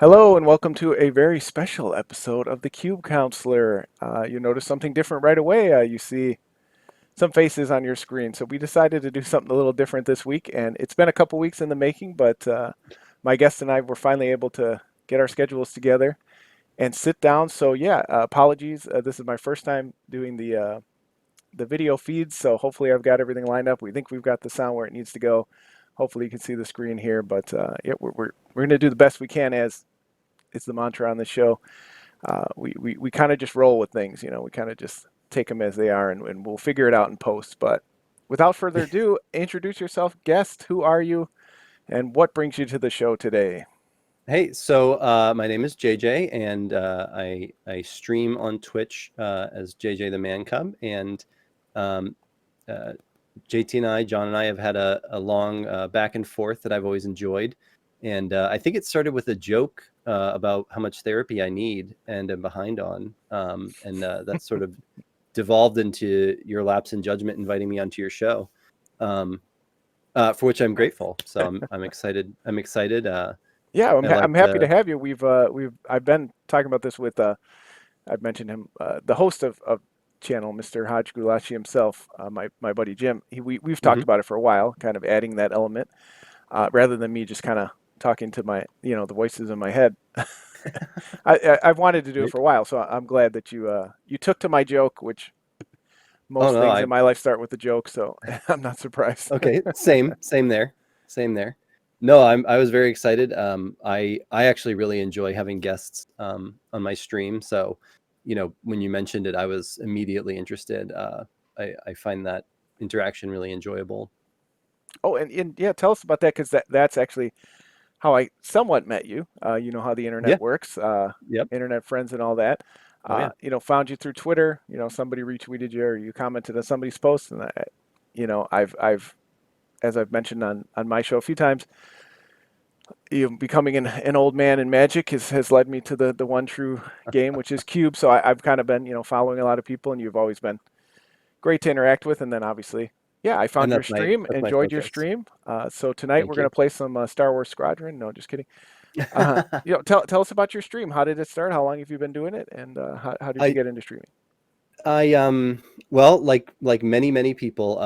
Hello and welcome to a very special episode of the Cube Counselor. You notice something different right away. You see some faces on your screen. So we decided to do something a little different this week, and it's been a couple weeks in the making, but my guest and I were finally able to get our schedules together and sit down. So yeah, apologies. This is my first time doing the video feeds, so hopefully I've got everything lined up. We think we've got the sound where it needs to go. Hopefully you can see the screen here, but yeah, we're going to do the best we can as is the mantra on the show. We kind of just roll with things, we kind of just take them as they are, and we'll figure it out in post. But without further ado, introduce yourself, guest. Who are you, and what brings you to the show today? Hey, so my name is JJ, and I stream on Twitch as JJ the Man Cub, and um, uh, JT and John and I have had a long back and forth that I've always enjoyed, and I think it started with a joke about how much therapy I need and am behind on, and that sort of devolved into your lapse in judgment, inviting me onto your show, um, for which I'm grateful. So I'm excited. I'm excited. Yeah, I I'm like happy to the. have you. We've I've been talking about this with I've mentioned him, the host of channel, Mr. Haj Gulashi himself, my buddy Jim. We've talked Mhm. about it for a while, kind of adding that element rather than me just kind of talking to my the voices in my head. I've wanted to do it Right? for a while, so I'm glad that you took to my joke, which Oh most no, things in my life start with a joke, so I'm not surprised. okay, same there, same there. No, I was very excited. I actually really enjoy having guests on my stream. So, when you mentioned it, I was immediately interested. I find that interaction really enjoyable. Oh, and yeah, tell us about that because that's actually how I somewhat met you. You know how the internet Yeah. works, Yep. internet friends and all that. Oh yeah. Found you through Twitter. Somebody retweeted you or you commented on somebody's post, and I've as I've mentioned on my show a few times, becoming an old man in Magic has led me to the one true game, which is Cube. So I've kind of been following a lot of people, and you've always been great to interact with. And then obviously, yeah, I And found your stream, that's my enjoyed your focus. stream. So tonight we're Thank gonna you. play some Star Wars Squadron. No, just kidding. Tell us about your stream. How did it start? How long have you been doing it? And how did you I get into streaming? I well, like many people,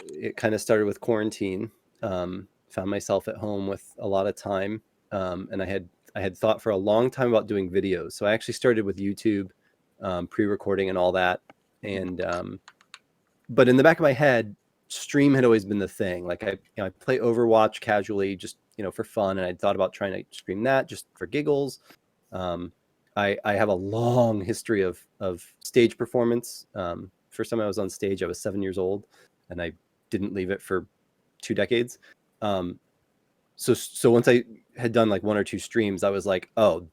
it kind of started with quarantine. Found myself at home with a lot of time, and I had thought for a long time about doing videos. So I actually started with YouTube, pre-recording and all that. And but in the back of my head, stream had always been the thing. Like I play Overwatch casually, just for fun, and I thought about trying to stream that just for giggles. Um, I have a long history of stage performance. First time I was on stage, I was 7 years old, and I didn't leave it for 2 decades. Um, so once I had done like one or two streams, I was like, oh,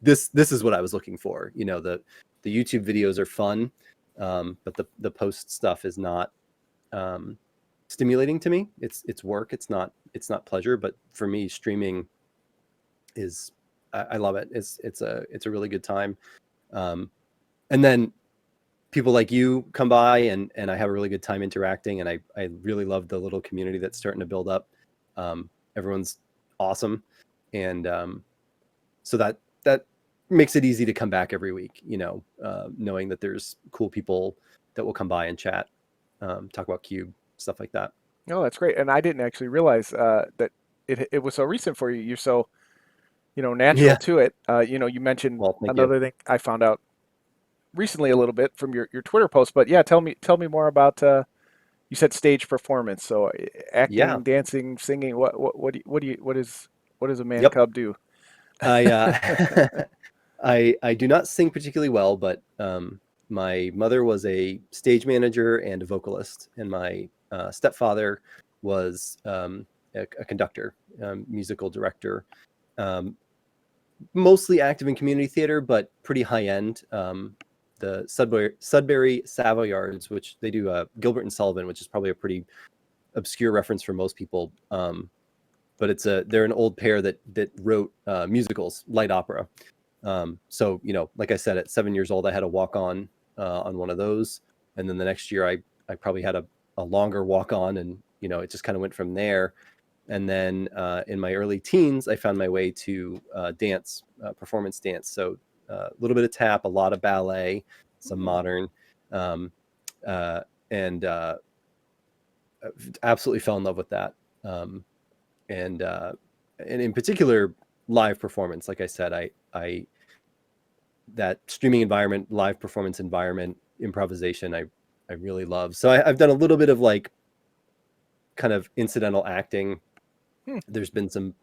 this is what I was looking for. The YouTube videos are fun, but the post stuff is not um, stimulating to me. It's work. It's not pleasure. But for me, streaming is I love it. It's a really good time. Um, and then people like you come by, and I have a really good time interacting, and I really love the little community that's starting to build up. Everyone's awesome, and so that makes it easy to come back every week. Knowing that there's cool people that will come by and chat, talk about Cube, stuff like that. Oh, that's great. And I didn't actually realize that it was so recent for you. You're so natural Yeah. to it. You mentioned Well, thank you. another thing I found out recently a little bit from your Twitter post, but yeah, tell me more about you said stage performance. So Yeah. acting, dancing, singing. What does a man Yep. cub do? I I do not sing particularly well, but my mother was a stage manager and a vocalist, and my stepfather was a conductor, musical director, um, mostly active in community theater, but pretty high end. The Sudbury Savoyards, which they do Gilbert and Sullivan, which is probably a pretty obscure reference for most people. But they're an old pair that wrote musicals, light opera. So like I said, at 7 years old, I had a walk on one of those, and then the next year, I probably had a longer walk on, and it just kind of went from there. And then in my early teens, I found my way to dance, performance dance. So a little bit of tap, a lot of ballet, some Hmm. modern, um, and absolutely fell in love with that. Um, and and in particular, live performance. Like I said, I that streaming environment, live performance environment, improvisation, I really love. So I've done a little bit of like kind of incidental acting. Hmm. There's been some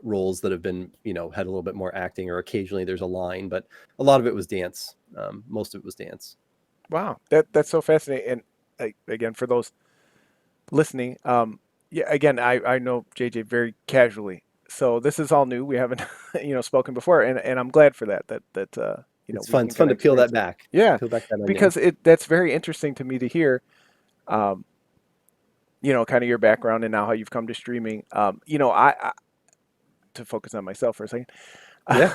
roles that have been, you know, had a little bit more acting, or occasionally there's a line, but a lot of it was dance. Most of it was dance. Wow, that's so fascinating. And again, for those listening, yeah, again, I know JJ very casually, so this is all new. We haven't, spoken before, and I'm glad for that. It's we fun. can It's fun kind of to peel experience that it. back, Yeah, peel back that onion. because that's very interesting to me to hear. Um, kind of your background and now how you've come to streaming. I to focus on myself for a second. Yeah,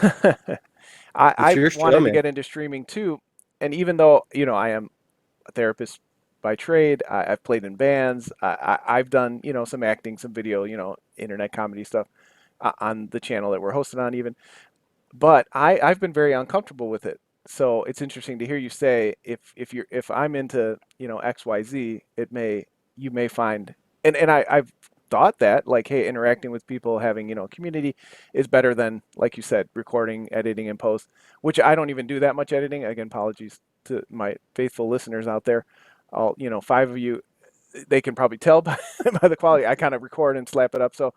it's I your show, wanted to man. get into streaming too, and even though I am a therapist by trade, I've played in bands. I've done some acting, some video, internet comedy stuff on the channel that we're hosted on even. But I've been very uncomfortable with it. So it's interesting to hear you say if I'm into XYZ, you may find and I've thought that like, hey, interacting with people, having community is better than, like you said, recording, editing, and post, which I don't even do that much editing. Again, apologies to my faithful listeners out there. All five of you, they can probably tell by, by the quality. I kind of record and slap it up. So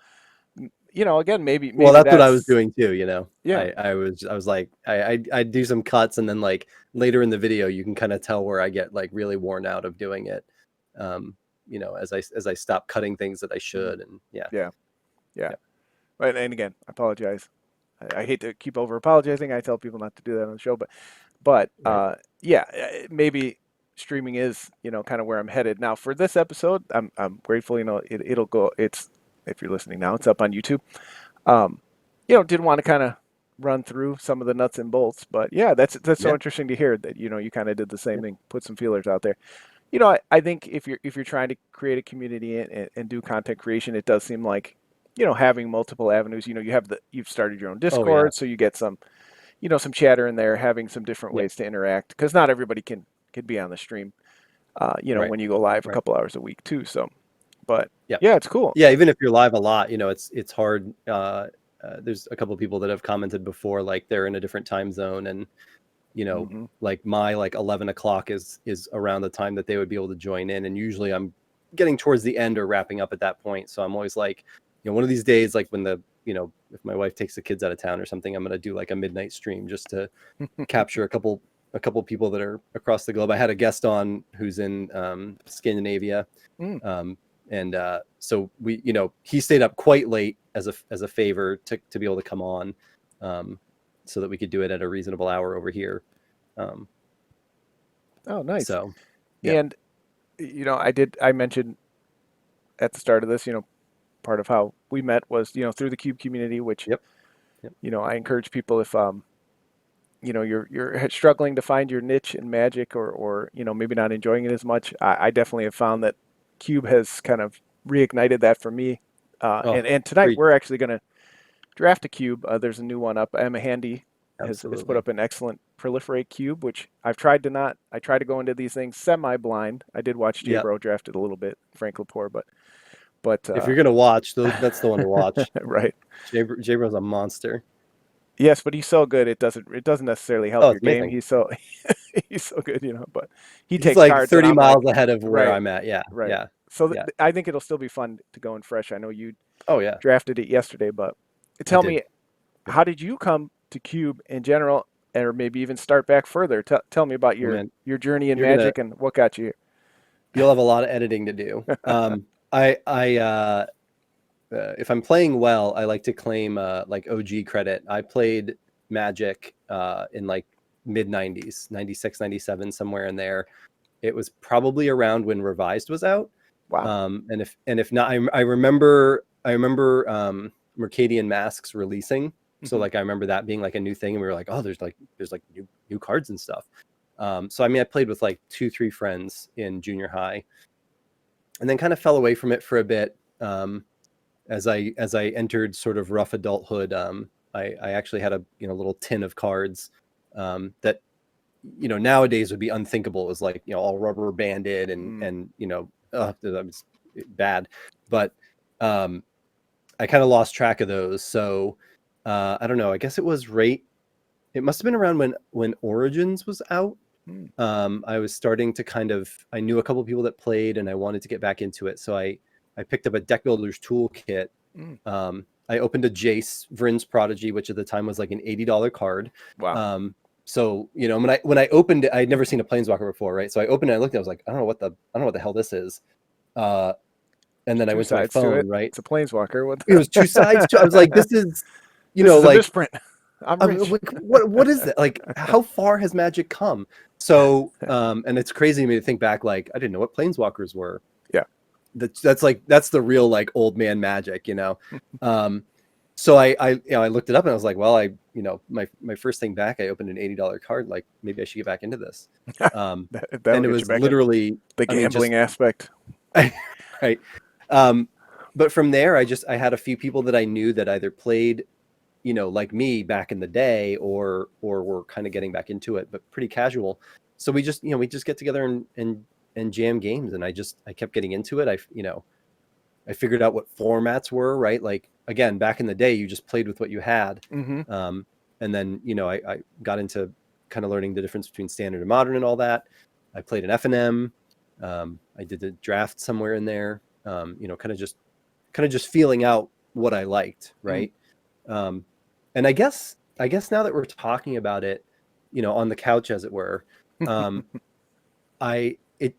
again, Well, maybe that's what I was that's doing too. You know, yeah. I was like, I do some cuts, and then like later in the video, you can kind of tell where I get like really worn out of doing it. Um, you know, as I stop cutting things that I Mhm. should, and yeah, Yeah. Yeah. yeah, Right. And again, I apologize. I hate to keep over apologizing. I tell people not to do that on the show, but right, yeah, maybe streaming is kind of where I'm headed now. For this episode, I'm grateful. It'll go. It's if you're listening now, it's up on YouTube. Um, didn't want to kind of run through some of the nuts and bolts, but yeah, that's so yeah, interesting to hear that you kind of did the same yeah. thing, put some feelers out there. I think if you're trying to create a community and do content creation, it does seem like having multiple avenues. You've started your own Oh yeah, Discord, so you get some chatter in there, having some different yep, ways to interact because not everybody can be on the stream. right, When you go live a right, couple hours a week too. So, but yep, yeah, it's cool. yeah. Even if you're live a lot, you know, it's hard. There's a couple of people that have commented before, like they're in a different time zone, and you know, Hmm. like my like 11 o'clock is around the time that they would be able to join in, and usually I'm getting towards the end or wrapping up at that point. So I'm always like, you know, one of these days, like when the, you know, if my wife takes the kids out of town or something, I'm gonna do like a midnight stream just to capture a couple people that are across the globe. I had a guest on who's in Scandinavia, Mm. um, and so we, you know, he stayed up quite late as a favor to be able to come on, um, so that we could do it at a reasonable hour over here. Um, Oh, nice. so yeah, And I mentioned at the start of this, part of how we met was through the Cube community, which yep, yep, I encourage people if you're struggling to find your niche in magic or maybe not enjoying it as much. I definitely have found that Cube has kind of reignited that for me. oh, And tonight preach, we're actually going to draft a cube. There's a new one up. Emma Handy has put absolutely. up an excellent Proliferate cube, which I've tried to not. I try to go into these things semi-blind. I did watch J Yep. Bro draft it a little bit, Frank Lepore, but If you're gonna watch, that's the one to watch. right. J Bro's a monster. Yes, but he's so good it doesn't necessarily help Oh, your it's game. amazing. He's so he's so good, but he He's takes like cards and 30 I'm miles like, ahead of where right, I'm at. Yeah, right. yeah, So yeah. I think it'll still be fun to go in fresh. I know you Oh yeah, drafted it yesterday, but I tell did. me, Yep. how did you come to Cube in general, or maybe even start back further? Tell me about Oh your man, your journey in you're gonna Magic and what got you you'll have a lot of editing to do. I if I'm playing well, I like to claim like OG credit. I played Magic in like mid 90s, 96, 97, somewhere in there. It was probably around when Revised was out. Wow. And if not, I remember Mercadian Masks releasing. So Hmm. like I remember that being like a new thing, and we were like, oh, there's like new cards and stuff. So I mean, I played with like 2, 3 friends in junior high, and then kind of fell away from it for a bit. as I entered sort of rough adulthood, I actually had a little tin of cards that nowadays would be unthinkable. It was like all rubber banded Mm. and that was bad, but um, I kind of lost track of those. So I don't know. I guess it was right. It must have been around when Origins was out. Mm. I was starting to I knew a couple of people that played, and I wanted to get back into it. So I picked up a deck builder's toolkit. Mm. I opened a Jace Vryn's Prodigy, which at the time was like an $80 card. Wow. So when I opened it, I'd never seen a Planeswalker before, right? So I opened it, I looked, I was like, I don't know what the hell this is. And then I Two went to my sides to phone, it. right? It's a planeswalker. What It was two sides to. I was like, this is, this is a like misprint. I'm I'm rich. like, what is that? Like, how far has Magic come? So, and it's crazy to me to think back. Like, I didn't know what Planeswalkers were. Yeah. That's the real like old man Magic, Um, so I looked it up and I was like, well, my first thing back, I opened an $80 card. Like, maybe I should get back into this. That'll And it get you was back in. literally, The I mean, just gambling aspect. right. Um, but from there, I had a few people that I knew that either played like me back in the day, or were kind of getting back into it, but pretty casual. So we just get together and jam games, and I kept getting into it. I figured out what formats were, right? Like, again, back in the day, you just played with what you had. Mm-hmm. And then I got into kind of learning the difference between standard and modern and all that. I played an F&M. I did the draft somewhere in there. Kind of just feeling out what I liked, Mm. right? And I guess now that we're talking about it, on the couch, as it were, um, I it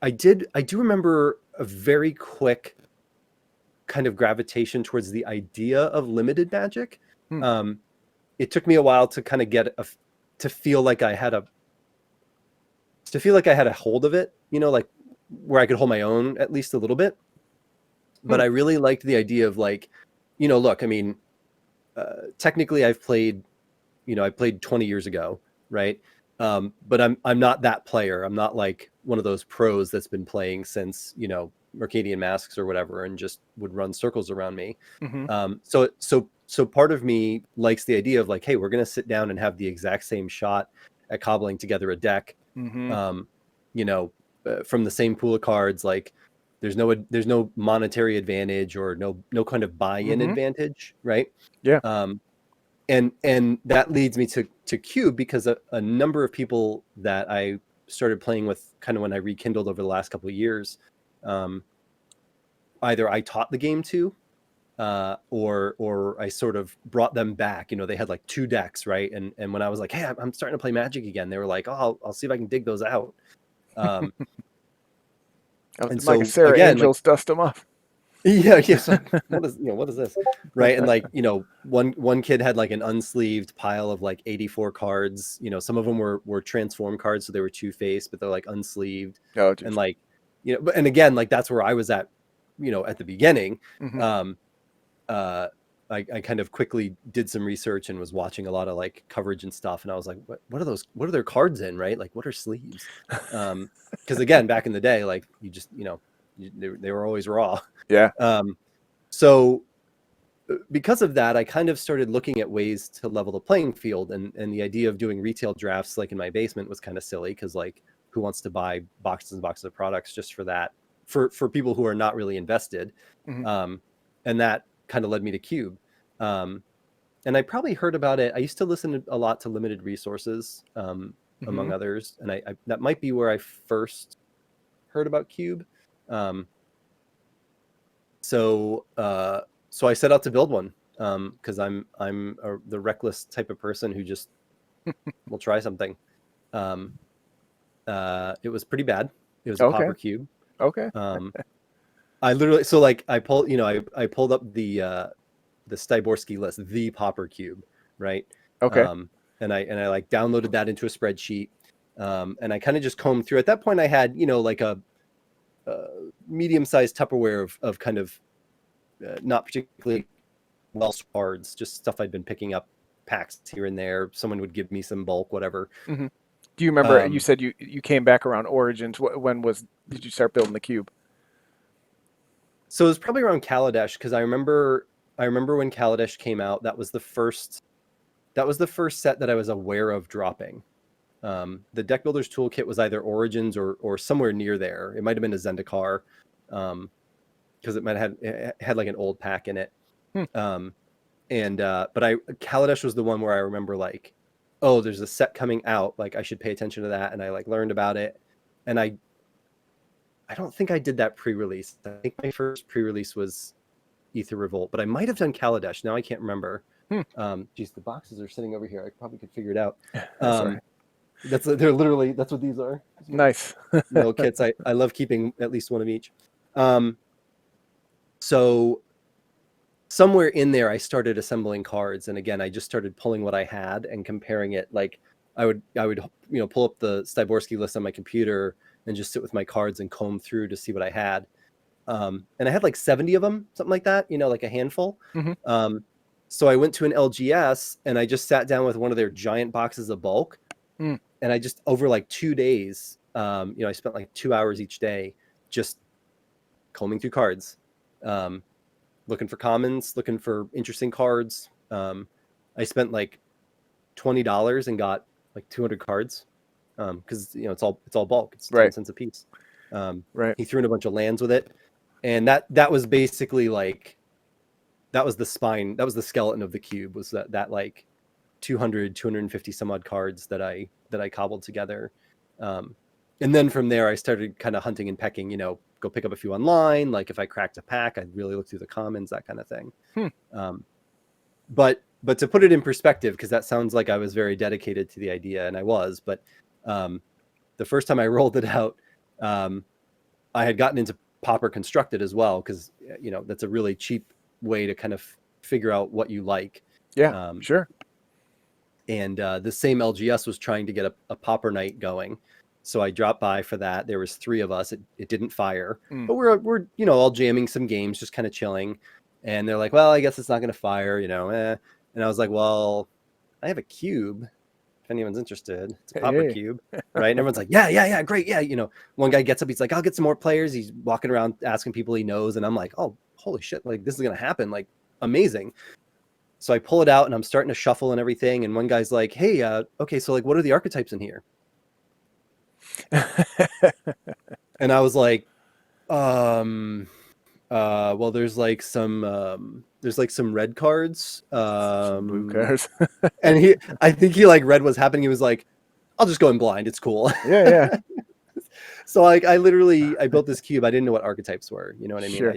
I do remember a very quick kind of gravitation towards the idea of limited magic. Mm. Um, it took me a while to kind of to feel like I had a hold of it, like where I could hold my own at least a little bit. But Mm. I really liked the idea of like, look, I mean, technically I played 20 years ago, right? But I'm not that player. I'm not like one of those pros that's been playing since Mercadian Masks or whatever, and just would run circles around me. Mm-hmm. So part of me likes the idea of like, hey, we're gonna sit down and have the exact same shot at cobbling together a deck, Mm-hmm. um, from the same pool of cards. Like, there's no monetary advantage, or no kind of buy-in Mm-hmm. advantage, right? Yeah. Um, and that leads me to Cube, because a number of people that I started playing with kind of when I rekindled over the last couple of years, um, either I taught the game to, or I sort of brought them back. They had like two decks, right? And when I was like, hey, I'm starting to play Magic again, they were like, oh, I'll see if I can dig those out. Um, and Like a so Sarah again, like, Angels dust them off. yeah, yeah. So what is this, right? And like, one kid had like an unsleeved pile of like 84 cards. Some of them were transform cards, so they were two-faced, but they're like unsleeved. Oh, And geez. like, and again, like, that's where I was at, at the beginning. Mm-hmm. Um, uh, I kind of quickly did some research and was watching a lot of like coverage and stuff, and I was like, what are those? What are their cards in, right? Like, what are sleeves? Because again, back in the day, like, you just, they were always raw. Yeah. Um, so because of that, I kind of started looking at ways to level the playing field, and the idea of doing retail drafts like in my basement was kind of silly, because like, who wants to buy boxes and boxes of products just for that, for people who are not really invested. Mm-hmm. And that kind of led me to Cube. And I probably heard about it. I used to listen a lot to Limited Resources, Mm-hmm. among others, and I that might be where I first heard about Cube. Um, so I set out to build one, because the reckless type of person who just will try something. Um, it was pretty bad. It was a Okay. Pauper Cube. Okay. Um, I literally, so like, I pulled up the Styborski list, the Pauper Cube, right? Okay. And I like downloaded that into a spreadsheet, and I kind of just combed through. At that point, I had like a medium-sized Tupperware of kind of not particularly well cards, just stuff I'd been picking up, packs here and there. Someone would give me some bulk, whatever. Mm-hmm. Do you remember? You Um, said you came back around Origins. When did you start building the cube? So it was probably around Kaladesh because I remember when Kaladesh came out. That was the first set that I was aware of dropping. The Deck Builder's Toolkit was either Origins or somewhere near there. It might have been a Zendikar, because it had like an old pack in it. Hmm. Um, but Kaladesh was the one where I remember like, oh, there's a set coming out. Like I should pay attention to that, and I like learned about it. And I don't think I did that pre-release. I think my first pre-release was Ether Revolt, but I might have done Kaladesh. Now I can't remember. Hmm. Geez, the boxes are sitting over here. I probably could figure it out. That's all right. They're literally that's what these are. Nice. My little kits. I love keeping at least one of each. So somewhere in there, I started assembling cards, and again, I just started pulling what I had and comparing it. Like I would pull up the Styborski list on my computer and just sit with my cards and comb through to see what I had. And I had like 70 of them, something like that, like a handful. Hmm. So I went to an LGS and I just sat down with one of their giant boxes of bulk. Mm. And I just, over like 2 days, I spent like 2 hours each day just combing through cards, looking for commons, looking for interesting cards. I spent like $20 and got like 200 cards, because it's all bulk. It's 10 Right. cents a piece. Right. He threw in a bunch of lands with it, and that was basically like that was the spine, that was the skeleton of the cube, was that like 250 some odd cards that I cobbled together. And then from there I started kind of hunting and pecking, go pick up a few online. Like if I cracked a pack, I'd really look through the commons, that kind of thing. Hmm. But to put it in perspective, because that sounds like I was very dedicated to the idea, and I was, but the first time I rolled it out, I had gotten into Pauper Constructed as well, because that's a really cheap way to kind of figure out what you like. Yeah. Um, Sure. and the same LGS was trying to get a Pauper night going, so I dropped by for that. There was 3 of us. It didn't fire, Mm. but we're all jamming some games, just kind of chilling. And they're like, "Well, I guess it's not going to fire, And I was like, "Well, I have a cube. If anyone's interested, it's a Pauper Hey. cube, right?" And everyone's like, "Yeah, great, yeah." One guy gets up, he's like, "I'll get some more players." He's walking around asking people he knows, and I'm like, "Oh, holy shit! Like this is gonna happen! Like amazing." So I pull it out and I'm starting to shuffle and everything. And one guy's like, "Hey, okay, so like, what are the archetypes in here?" And I was like, well, there's like some red cards, Some blue cars. and I think he like read what's happening. He was like, "I'll just go in blind. It's cool." Yeah. Yeah. So like I built this cube. I didn't know what archetypes were. You know what I mean? Sure.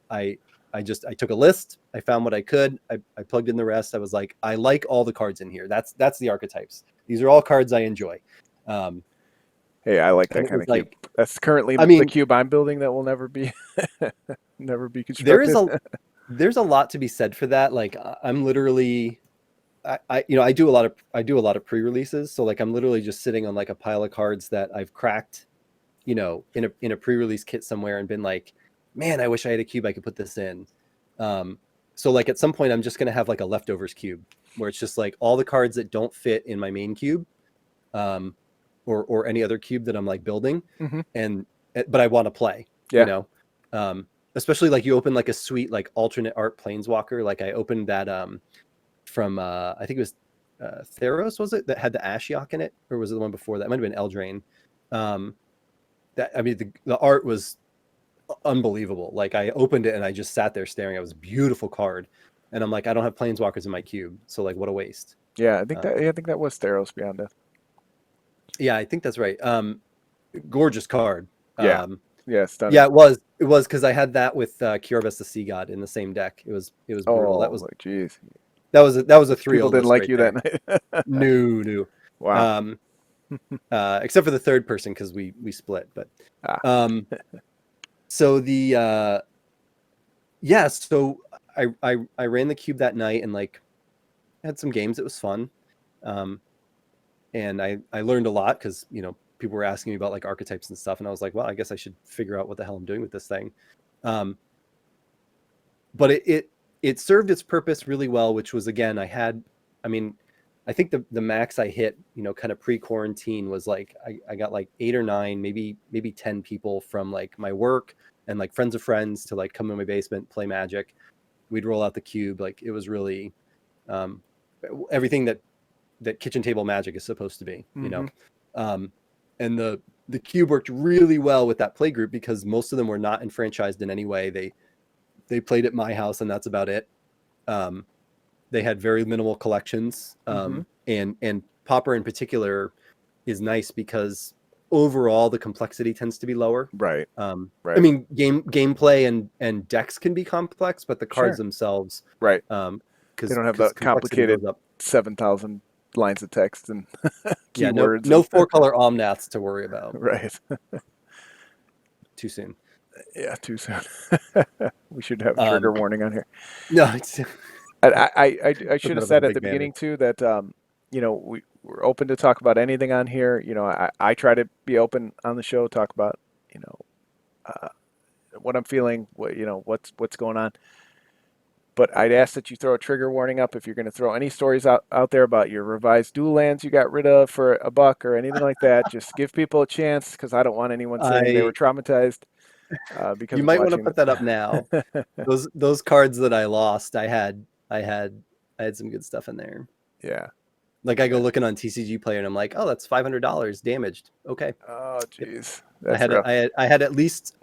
I took a list. I found what I could. I plugged in the rest. I was like, I like all the cards in here. That's the archetypes. These are all cards I enjoy. Hey, I like And that it kind was of cube. like, That's currently I the mean, cube I'm building that will never be never be there is constructed. there's a lot to be said for that. Like I'm literally, I do a lot of pre-releases. So like I'm literally just sitting on like a pile of cards that I've cracked, in a pre-release kit somewhere, and been like, man, I wish I had a cube I could put this in. So like at some point I'm just gonna have like a leftovers cube where it's just like all the cards that don't fit in my main cube, um, or any other cube that I'm like building, Hmm. and but I want to play, Yeah. um, especially like you open like a sweet like alternate art planeswalker. Like I opened that from I think it was Theros, was it, that had the Ashiok in it, or was it the one before that? It might have been Eldraine. Um, that I mean the art was unbelievable. Like I opened it and I just sat there staring. It was a beautiful card, and I'm like, I don't have planeswalkers in my cube, so like what a waste. Yeah. I think Um, that. Yeah, I think that was Theros Beyond Death. yeah, I think that's right. Gorgeous card. Yeah. Yeah. Yeah, Stunning. it was because I had that with Kiorvas the Sea God in the same deck. It was brutal. That Oh, was like, geez. that was a People 3-0 didn't list like right you that there. night. No. Wow. Um, except for the third person, because we split. But Ah. um, so the yeah, so I ran the cube that night and like had some games. It was fun, and I learned a lot because people were asking me about like archetypes and stuff, and I was like, well, I guess I should figure out what the hell I'm doing with this thing. Um, but it served its purpose really well, which was, again, I mean, I think the max I hit, kind of pre-quarantine was like I got like 8 or 9, maybe 10 people from like my work, and like friends of friends to like come in my basement, play Magic. We'd roll out the cube. Like it was really um, everything that kitchen table Magic is supposed to be, you know. Mm-hmm. Um, and the cube worked really well with that play group because most of them were not enfranchised in any way. They played at my house and that's about it. Um, they had very minimal collections, Mm-hmm. and Popper in particular is nice because overall the complexity tends to be lower. Right. I Right. mean, gameplay and decks can be complex, but the cards Sure. themselves, Right. They don't have because the complexity goes complicated up. 7,000 lines of text and Yeah, no keywords no and four color omnaths to worry about. right. Too soon. Yeah, too soon. We should have a trigger Um, warning on here. no, it's I put should that have up with a said at big the banner. beginning too that we're open to talk about anything on here. I try to be open on the show, talk about you know uh, what I'm feeling, what's going on. But I'd ask that you throw a trigger warning up if you're going to throw any stories out there about your revised dual lands you got rid of for a buck or anything like that. Just give people a chance because I don't want anyone saying they were I traumatized because You of might want to watching put that up now. Those cards that I lost, I had I had some good stuff in there. Yeah, Like I go yeah. looking on TCG Player and I'm like, oh, that's $500 damaged. Okay. Oh, Yep. jeez, that's rough. I had at least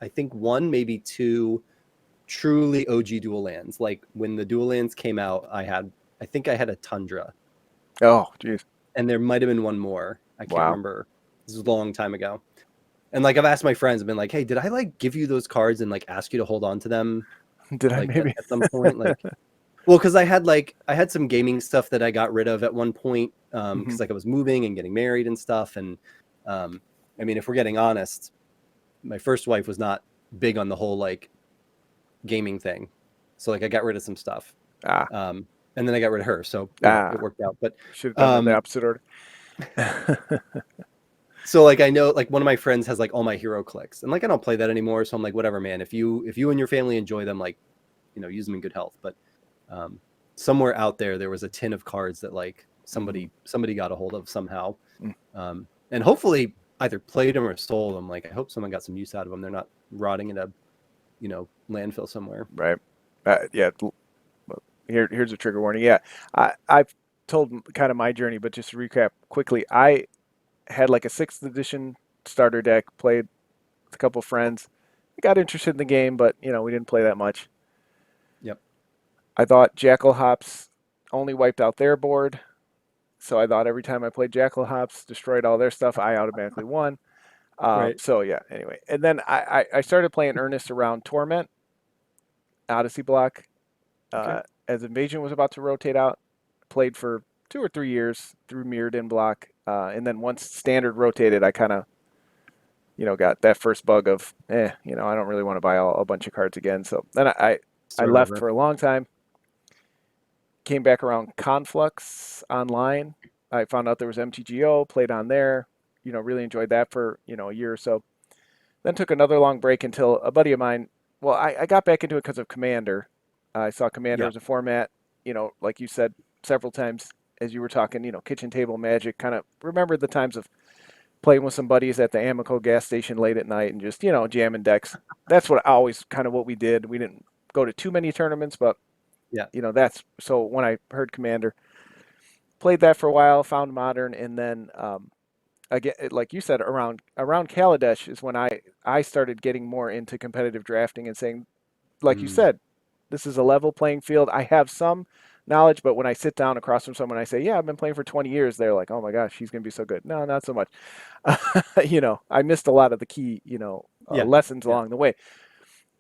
I think one maybe two truly OG dual lands. Like when the dual lands came out, I think I had a Tundra, Oh, jeez. and there might have been one more. I can't Wow. remember. This was a long time ago. And like I've asked my friends, I've been like, hey, did I like give you those cards and like ask you to hold on to them Did I like maybe? at some point? Like, well, because I had some gaming stuff that I got rid of at one point, Mhm. because like I was moving and getting married and stuff. And um, I mean, if we're getting honest, my first wife was not big on the whole like gaming thing, so like I got rid of some stuff, Ah, and then I got rid of her, so you know it ah. worked out. But Should have done it in the um, opposite order. so like I know like one of my friends has like all my hero clicks, and like I don't play that anymore, so I'm like whatever, man. If you and your family enjoy them, like use them in good health. But um, somewhere out there, there was a tin of cards that like Mhm. somebody got a hold of somehow, Mm. and hopefully either played them or sold them. Like I hope someone got some use out of them. They're not rotting in a landfill somewhere. Right. Yeah. Well, here's a trigger warning. Yeah, I've told kind of my journey, but just to recap quickly, I had like a sixth edition starter deck, played with a couple friends. I got interested in the game, but we didn't play that much. Yep. I thought Jackal Hops only wiped out their board, so I thought every time I played Jackal Hops, destroyed all their stuff, I automatically won. Right. So yeah, anyway, and then I started playing Earnest around Torment Odyssey block Okay. as Invasion was about to rotate out. Played for 2 or 3 years through Mirrodin block, and then once Standard rotated, I kind of got that first bug of I don't really want to buy a bunch of cards again. So then I Start left over. for a long time. Came back around Conflux online. I found out there was MTGO. Played on there. Really enjoyed that for a year or so. Then took another long break until a buddy of mine. Well, I got back into it because of Commander. I saw Commander Yeah. as a format. Like you said several times as you were talking. Kitchen table Magic. Kind of remembered the times of playing with some buddies at the Amico gas station late at night and just jamming decks. That's what always kind of what we did. We didn't go to too many tournaments, but Yeah. that's so when I heard Commander, played that for a while, found Modern, and then again, like you said, around Kaladesh is when I started getting more into competitive drafting and saying, like you Mm, said, this is a level playing field. I have some knowledge, but when I sit down across from someone, I say, yeah, I've been playing for 20 years. They're like, oh my gosh, he's gonna be so good. No, not so much. I missed a lot of the key, yeah. lessons Yeah. along the way.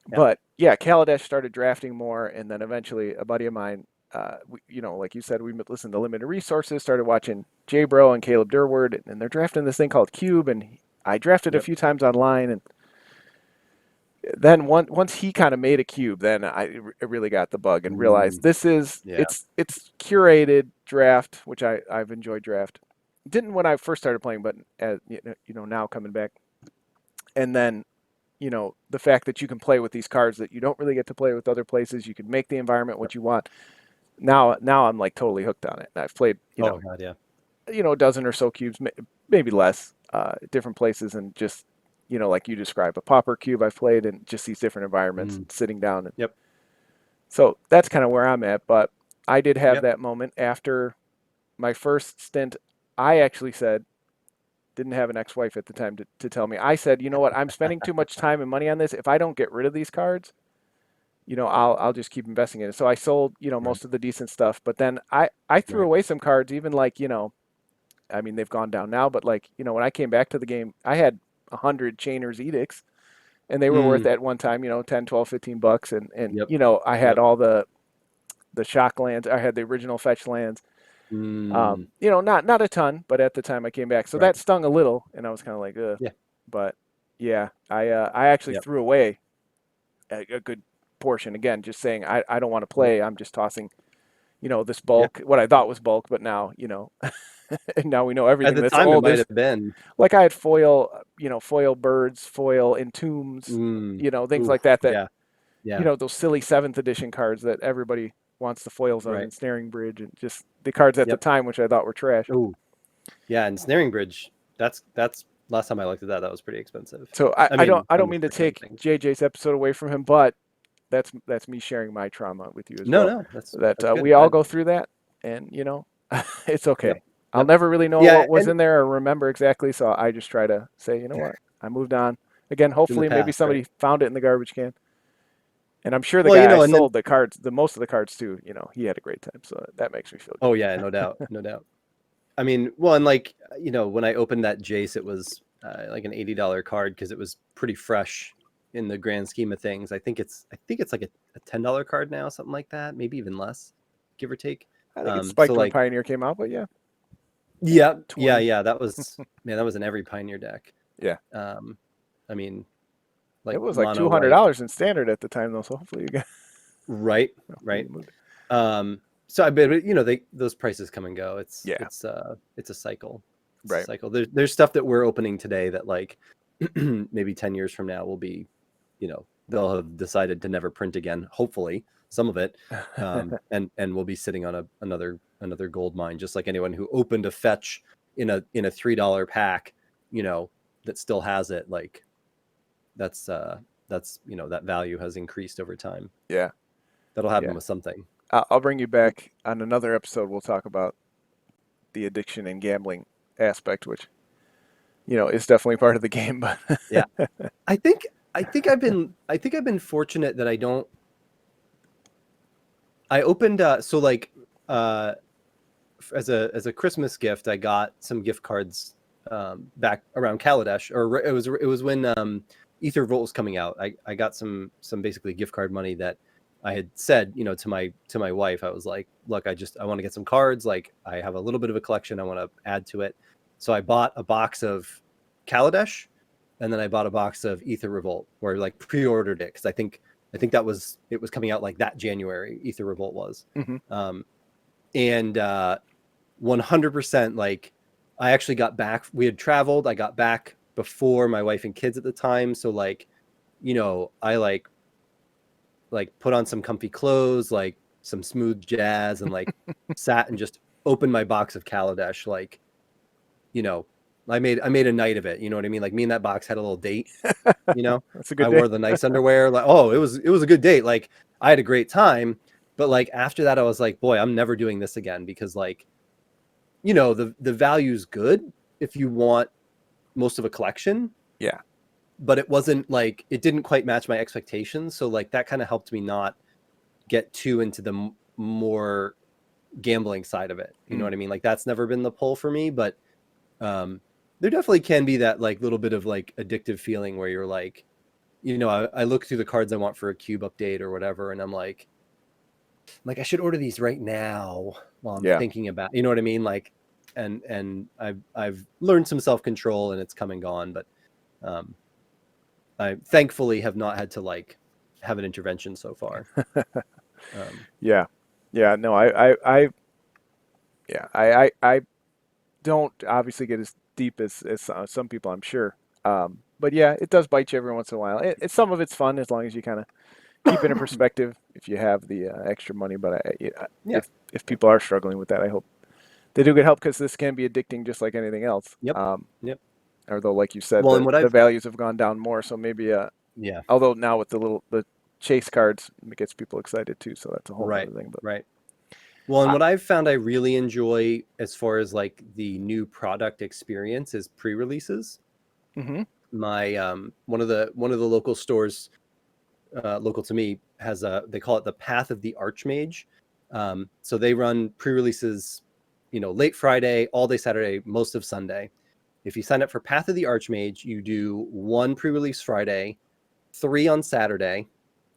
Yeah. But yeah, Kaladesh started drafting more, and then eventually a buddy of mine, like you said, we listened to Limited Resources, started watching Jay Bro and Caleb Durward, and they're drafting this thing called Cube, and I drafted a Yep. few times online, and then once he kind of made a cube, then I really got the bug and realized Mm, this is yeah. it's curated draft, which I've enjoyed draft. Didn't when I first started playing, but as now coming back, and then the fact that you can play with these cards that you don't really get to play with other places. You can make the environment Yep. what you want. Now I'm like totally hooked on it. I've played Oh God. Yeah. a dozen or so cubes, maybe less, different places, and just like you describe a pauper cube I've played in just these different environments Mm, and sitting down. And yep. so that's kind of where I'm at. But I did have Yep. that moment after my first stint. I actually said, didn't have an ex-wife at the time to tell me. I said, you know what? I'm spending too much time and money on this. If I don't get rid of these cards, I'll just keep investing in it. So I sold, Right. most of the decent stuff, but then I threw Right. away some cards, even like, I mean, they've gone down now, but like, when I came back to the game, I had 100 Chainer's Edicts, and they were worth Mm, at one time, 10, 12, $15. And, yep. I had Yep. all the shock lands. I had the original fetch lands. Mm, Not a ton, but at the time I came back, so right. that stung a little, and I was kind of like, ugh. Yeah. But yeah, I actually Yep. threw away a good portion. Again, just saying I don't want to Yep. play. I'm just tossing, this Yeah. bulk, what I thought was bulk, but now, and now we know At everything the that's time, it old. might There's have been. like I had foil, foil birds, foil entombs, Mm, things ooh, like that. yeah. Yeah. Those silly seventh edition cards that everybody wants the foils of, Right. and Snaring Bridge, and just the cards at the Yep. time, which I thought were trash. Oh, yeah. And Snaring Bridge. That's last time I looked at that. That was pretty expensive. So I, I I don't mean, I on don't the mean to secondhand take things. JJ's episode away from him, but that's me sharing my trauma with you as No, well. no, That that's good. we all I, go through that, and it's yep. okay. I'll Yep. never really know Yeah, what was and in there or remember exactly, so I just try to say, you know what, I moved on. Again, it's in the hopefully, maybe past, right? somebody found it in the garbage can, and I'm sure the Well, guy I and then sold the cards, the most of the cards to, he had a great time, so that makes me feel oh good. yeah, no doubt, no doubt. I mean, well, and like when I opened that Jace, it was like an $80 card because it was pretty fresh in the grand scheme of things. I think it's like a $10 card now, something like that, maybe even less, give or take. I think it So spiked when like, Pioneer came out, but yeah, yeah, yeah, 20. yeah, that was man, that was in every Pioneer deck. Yeah, Um, I mean, it like was like mono two hundred white, dollars in standard at the time, though. So hopefully you got right, hopefully right. you moved. So I bet they those prices come and go. It's Yeah, it's uh it's a cycle. It's a right. cycle. There's stuff that we're opening today that like maybe 10 years from now will be, they'll have decided to never print again. Hopefully, some of it, and we'll be sitting on another gold mine, just like anyone who opened a fetch in a $3 pack, that still has it. Like that's that value has increased over time. Yeah, That'll happen yeah. with something. I'll bring you back on another episode. We'll talk about the addiction and gambling aspect, which is definitely part of the game. But Yeah. I think I think I've been fortunate that I opened so like uh as a Christmas gift I got some gift cards back around Kaladesh, or it was when Ether Volt was coming out. I got some basically gift card money that I had said, to my wife. I was like, look, I want to get some cards, like I have a little bit of a collection I want to add to it. So I bought a box of Kaladesh, and then I bought a box of Ether Revolt, or like pre-ordered it because I think it was coming out like that January. Ether Revolt was, Mhm. um, and 100% like I actually got back. We had traveled. I got back before my wife and kids at the time, so like, I like put on some comfy clothes, like some smooth jazz, and like sat and just opened my box of Kaladesh, like you know, I made a night of it. You know what I mean? Like me and that box had a little date. You know, That's a I good day. wore the nice underwear. Like, oh, it was a good date. Like I had a great time. But like after that, I was like, boy, I'm never doing this again because like, the value's good if you want most of a collection, Yeah. but it didn't quite match my expectations. So like that kind of helped me not get too into the more gambling side of it. You know Mm. what I mean? Like that's never been the pull for me, but um, there definitely can be that like little bit of like addictive feeling where you're like, I look through the cards I want for a cube update or whatever, and I'm like I should order these right now while I'm Yeah. thinking about, you know what I mean? Like, and I've learned some self control and it's come and gone, but um, I thankfully have not had to like have an intervention so far. Um, Yeah. Yeah. No, yeah, I don't obviously get as deep as some people, I'm sure. But yeah, it does bite you every once in a while. Some of it's fun as long as you kind of keep it in perspective if you have the extra money. But yeah. if people are struggling with that, I hope they do get help because this can be addicting just like anything else. Yep. Yep. Although, like you said, Well, and what the I've values have gone down more. So maybe, yeah, although now with the chase cards, it gets people excited too. So that's a whole right, other thing. But right. Well, and I, what I've found I really enjoy as far as like the new product experience is pre-releases. hmm My one of the local stores local to me has a they call it the Path of the Archmage. So they run pre-releases, late Friday, all day Saturday, most of Sunday. If you sign up for Path of the Archmage, you do one pre-release Friday, three on Saturday,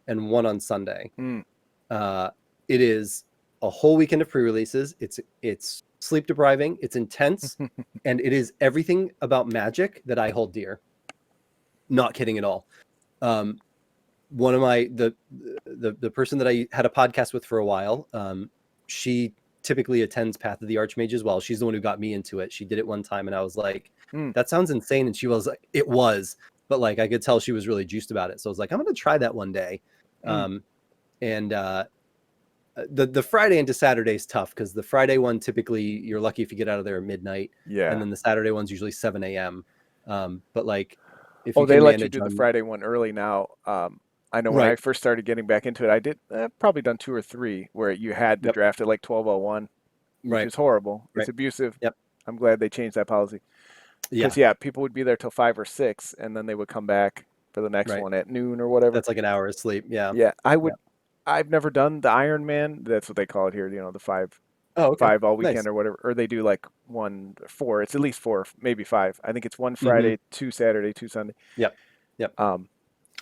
and one on Sunday. mm. Uh, it is a whole weekend of pre-releases. It's sleep depriving. It's intense, and it is everything about Magic that I hold dear. Not kidding at all. Um, One of the person that I had a podcast with for a while, she typically attends Path of the Archmage as well. She's the one who got me into it. She did it one time, and I was like, Mm. "That sounds insane," and she was like, "It was," but like I could tell she was really juiced about it. So I was like, "I'm gonna try that one day." Mm. And the Friday into Saturday is tough because the Friday one typically you're lucky if you get out of there at midnight, and Yeah. then the Saturday one's usually 7 a.m. But like if Oh, you they can let you manage do the on Friday one early now. I know when I right, first started getting back into it, I did probably done two or three where you had to yep, draft at like 12:01, which right, is horrible. It's right, abusive. yep, I'm glad they changed that policy because yeah, yeah, people would be there till 5 or 6, and then they would come back for the next right. one at noon or whatever. That's like an hour of sleep. Yeah, Yeah, I yeah. would. I've never done the Iron Man. That's what they call it here. The Oh, okay, five all nice. weekend or whatever, or they do like 1 4. It's at least 4, maybe 5. I think it's one Hmm. Friday, 2 Saturday, 2 Sunday. Yep, yep. Um,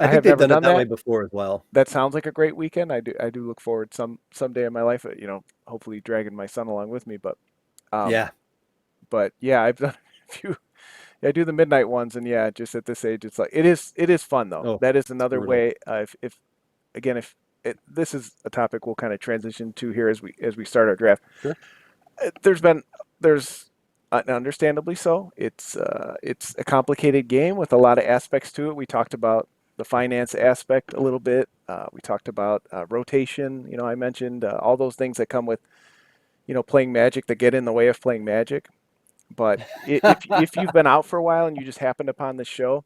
I I think have they've never done it done that way that. before as well. That sounds like a great weekend. I do look forward someday in my life, hopefully dragging my son along with me. Um, Yeah. but yeah, I've done a few. Yeah, I do the midnight ones, and yeah, just at this age, it's like it is fun though. Oh, That is it's another brutal. way. If again, if this is a topic we'll kind of transition to here as we start our draft. Sure. There's understandably so. It's a complicated game with a lot of aspects to it. We talked about the finance aspect a little bit. We talked about rotation. I mentioned all those things that come with playing Magic that get in the way of playing Magic. But if you've been out for a while and you just happened upon this show,